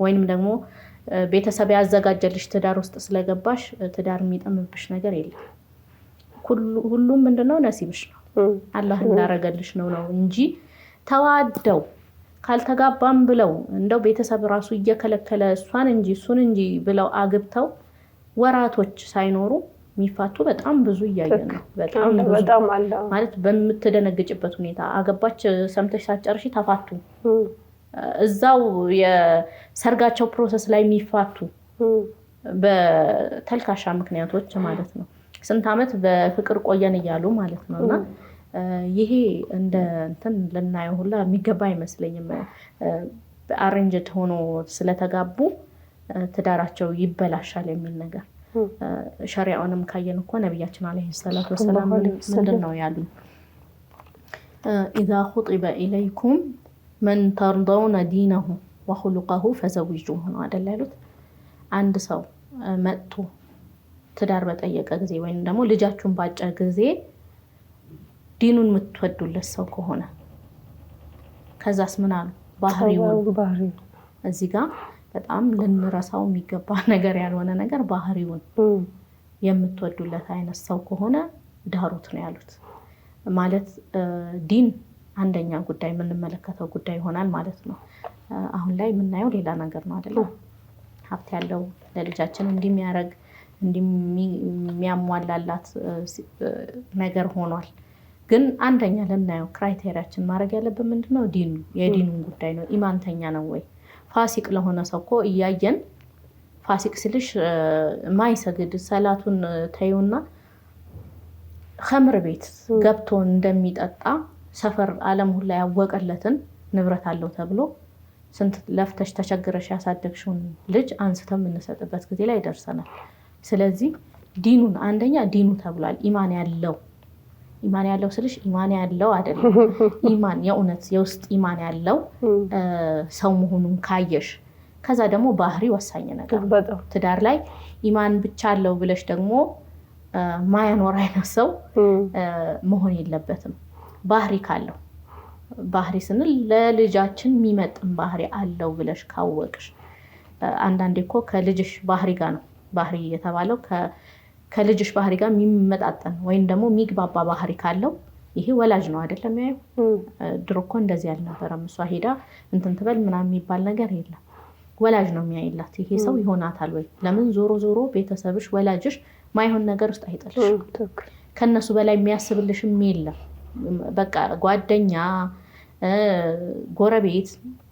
ወይንም ደግሞ ቤተሰብ ያዘጋጀልሽ ትዳር ውስጥ ስለገባሽ ትዳር የሚጠምብሽ ነገር የለም። ሁሉም ምንድነው ነሲብሽ ነው፣ አላህ እንዳረገልሽ ነው እንጂ ተዋደው ካልተጋባም ብለው እንደው ቤተሰብ ራሱ እየከለከለ እሷን እንጂ እሱን እንጂ ብለው አግብተው ወራቶች ሳይኖሩ የሚፋቱ በጣም ብዙ እያየን ነው። በጣም ብዙ ማለት በምትደነግጭበት ሁኔታ አገባች ሰምተሽ ሳትጨርሺ ተፋቱ። እዛው የሰርጋቸው ፕሮሰስ ላይ የሚፋቱ በተልካሻ ምክንያቶች ማለት ነው። ስንት ዓመት በፍቅር ቆየን እያሉ ማለት ነው። እና ይሄ እንደ እንትን ልናየው ሁላ የሚገባ አይመስለኝም። አሬንጅድ ሆኖ ስለተጋቡ ትዳራቸው ይበላሻል የሚል ነገር ሸሪዓውንም ካየን እኮ ነቢያችን አለይሂ ሰላቱ ወሰላም ምንድን ነው ያሉ? ኢዛ ኹጢበ ኢለይኩም መን ተርደውነ ዲነሁ ወኹሉቀሁ ፈዘዊጁሁ ነው አይደል ያሉት። አንድ ሰው መጥቶ ትዳር በጠየቀ ጊዜ ወይም ደግሞ ልጃችሁን ባጨ ጊዜ ዲኑን የምትወዱለት ሰው ከሆነ ከዛስ ምን አሉ? ባህሪውን እዚህ ጋር በጣም ልንረሳው የሚገባ ነገር ያልሆነ ነገር ባህሪውን የምትወዱለት አይነት ሰው ከሆነ ዳሩት ነው ያሉት። ማለት ዲን አንደኛ ጉዳይ የምንመለከተው ጉዳይ ይሆናል ማለት ነው። አሁን ላይ የምናየው ሌላ ነገር ነው አይደለም? ሀብት ያለው ለልጃችን እንደሚያረግ እንደሚያሟላላት ነገር ሆኗል። ግን አንደኛ ልናየው ክራይቴሪያችን ማድረግ ያለብን ምንድነው? ዲኑ የዲኑን ጉዳይ ነው። ኢማንተኛ ነው ወይ? ፋሲቅ ለሆነ ሰው እኮ እያየን ፋሲቅ ስልሽ ማይሰግድ ሰላቱን ተይውና ኸምር ቤት ገብቶ እንደሚጠጣ ሰፈር ዓለም ሁላ ያወቀለትን ንብረት አለው ተብሎ ስንት ለፍተሽ ተቸግረሽ ያሳደግሽውን ልጅ አንስተን የምንሰጥበት ጊዜ ላይ ደርሰናል። ስለዚህ ዲኑን አንደኛ ዲኑ ተብሏል። ኢማን ያለው ስልሽ ኢማን ያለው አይደለም። ኢማን የእውነት የውስጥ ኢማን ያለው ሰው መሆኑን ካየሽ፣ ከዛ ደግሞ ባህሪ ወሳኝ ነገር ትዳር ላይ ኢማን ብቻ አለው ብለሽ ደግሞ ማያኖር አይነት ሰው መሆን የለበትም። ባህሪ ካለው ባህሪ ስንል ለልጃችን የሚመጥን ባህሪ አለው ብለሽ ካወቅሽ፣ አንዳንዴ እኮ ከልጅሽ ባህሪ ጋር ነው ባህሪ የተባለው ከልጅሽ ባህሪ ጋር የሚመጣጠን ወይም ደግሞ የሚግባባ ባህሪ ካለው ይሄ ወላጅ ነው አይደለም ያዩ። ድሮ እኮ እንደዚህ አልነበረም። እሷ ሄዳ እንትን ትበል ምናምን የሚባል ነገር የለም። ወላጅ ነው የሚያይላት ይሄ ሰው ይሆናታል ወይ። ለምን ዞሮ ዞሮ ቤተሰብሽ ወላጅሽ ማይሆን ነገር ውስጥ አይጥልሽ። ከነሱ በላይ የሚያስብልሽም የለም። በቃ ጓደኛ፣ ጎረቤት፣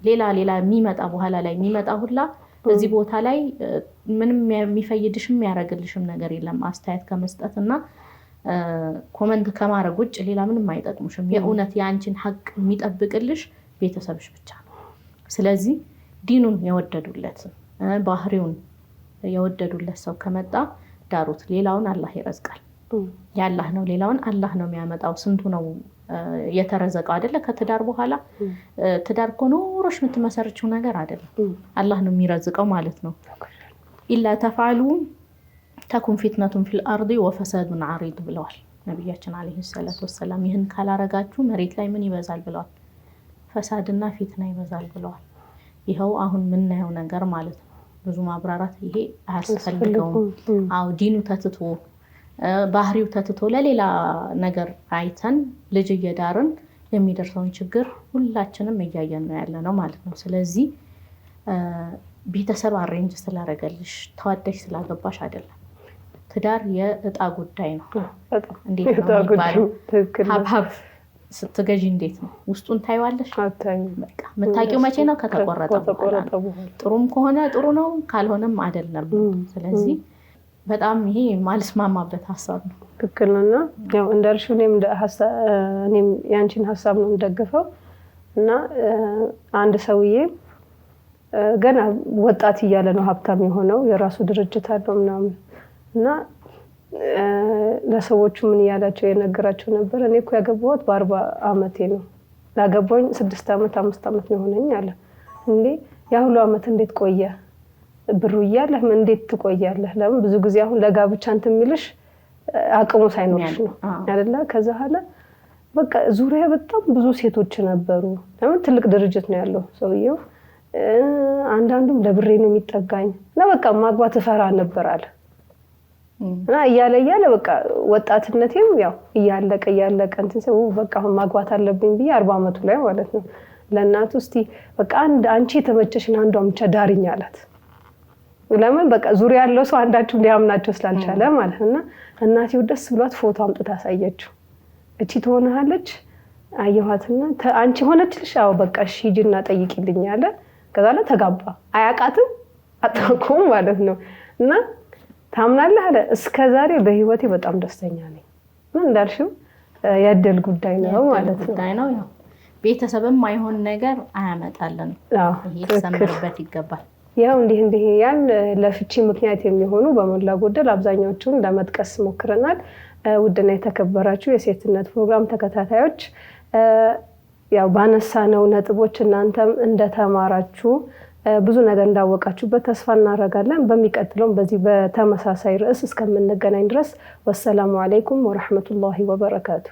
ሌላ የሚመጣ በኋላ ላይ የሚመጣ ሁላ እዚህ ቦታ ላይ ምንም የሚፈይድሽም የሚያደርግልሽም ነገር የለም። አስተያየት ከመስጠት እና ኮመንት ከማድረግ ውጭ ሌላ ምንም አይጠቅሙሽም። የእውነት የአንቺን ሀቅ የሚጠብቅልሽ ቤተሰብሽ ብቻ ነው። ስለዚህ ዲኑን የወደዱለት ባህሪውን የወደዱለት ሰው ከመጣ ዳሩት። ሌላውን አላህ ይረዝቃል። ያላህ ነው። ሌላውን አላህ ነው የሚያመጣው። ስንቱ ነው የተረዘቀው አይደለ? ከትዳር በኋላ ትዳር እኮ ኖሮሽ የምትመሰርችው ነገር አይደለም። አላህ ነው የሚረዝቀው ማለት ነው። ኢላ ተፍዓሉ ተኩን ፊትነቱን ፊል አርዲ ወፈሳዱን ዓሪድ ብለዋል ነቢያችን አለይሂ ሰላቱ ወሰላም። ይህን ካላረጋችሁ መሬት ላይ ምን ይበዛል ብለዋል? ፈሳድና ፊትና ይበዛል ብለዋል። ይኸው አሁን የምናየው ነገር ማለት ነው። ብዙ ማብራራት ይሄ አያስፈልገውም። አዎ ዲኑ ተትቶ ባህሪው ተትቶ ለሌላ ነገር አይተን ልጅ እየዳርን የሚደርሰውን ችግር ሁላችንም እያየን ነው ያለ ነው ማለት ነው። ስለዚህ ቤተሰብ አሬንጅ ስላደረገልሽ ተዋደሽ ስላገባሽ አይደለም። ትዳር የእጣ ጉዳይ ነው። እንዴት ነው የሚባለው? ሀብሀብ ስትገዢ እንዴት ነው ውስጡን ታይዋለሽ? በቃ የምታውቂው መቼ ነው? ከተቆረጠ በኋላ። ጥሩም ከሆነ ጥሩ ነው፣ ካልሆነም አይደለም። ስለዚህ በጣም ይሄ ማልስማማበት ሀሳብ ነው። ትክክል ነውና ያው እንዳልሽው እኔም ያንቺን ሀሳብ ነው የምደግፈው። እና አንድ ሰውዬ ገና ወጣት እያለ ነው ሀብታም የሆነው፣ የራሱ ድርጅት አለው ምናምን እና ለሰዎቹ ምን እያላቸው የነገራቸው ነበር፣ እኔ እኮ ያገባሁት በ40 ዓመቴ ነው፣ ላገባኝ 6 ዓመት 5 ዓመት ነው የሆነኝ አለ። እንዴ ያ ሁሉ ዓመት እንዴት ቆየ? ብሩ እያለህ እንዴት ትቆያለህ? ለምን ብዙ ጊዜ አሁን ለጋብቻ እንትን የሚልሽ አቅሙ ሳይኖርሽ ነው አይደለ? ከዛ ኋላ በቃ ዙሪያ በጣም ብዙ ሴቶች ነበሩ። ለምን ትልቅ ድርጅት ነው ያለው ሰውየው። አንዳንዱም ለብሬ ነው የሚጠጋኝ እና በቃ ማግባት እፈራ ነበር አለ። እና እያለ በቃ ወጣትነቴም ያው እያለቀ እንትን ሰው በቃ አሁን ማግባት አለብኝ ብዬ 40 ዓመቱ ላይ ማለት ነው ለእናቱ እስቲ በቃ አንቺ የተመቸሽን አንዷን ብቻ ዳሪኝ አላት። ለምን በቃ ዙሪያ ያለው ሰው አንዳችሁም ሊያምናቸው ስላልቻለ ማለት ነውና እናቴው ደስ ብሏት ፎቶ አምጥታ አሳየችው። እቺ ትሆናለች አየኋትና አንቺ ሆነችልሽ? አዎ በቃ እሺ ሂጂና ጠይቂልኝ አለ። ከዛ ላይ ተጋባ። አያውቃትም አጣቁም ማለት ነው። እና ታምናለህ አለ እስከዛሬ በህይወቴ በጣም ደስተኛ ነኝ። ምን እንዳልሽው ያደል ጉዳይ ነው ማለት ነው። ያው ቤተሰብም ማይሆን ነገር አያመጣልን። ይሄ ተሰምርበት ይገባል። ያው እንዲህ ያን ለፍቺ ምክንያት የሚሆኑ በመላ ጎደል አብዛኛዎቹን ለመጥቀስ ሞክረናል። ውድና የተከበራችሁ የሴትነት ፕሮግራም ተከታታዮች ያው ባነሳነው ነጥቦች እናንተም እንደተማራችሁ ብዙ ነገር እንዳወቃችሁበት ተስፋ እናደርጋለን። በሚቀጥለው በዚህ በተመሳሳይ ርዕስ እስከምንገናኝ ድረስ ወሰላሙ አለይኩም ወራህመቱላሂ ወበረካቱ።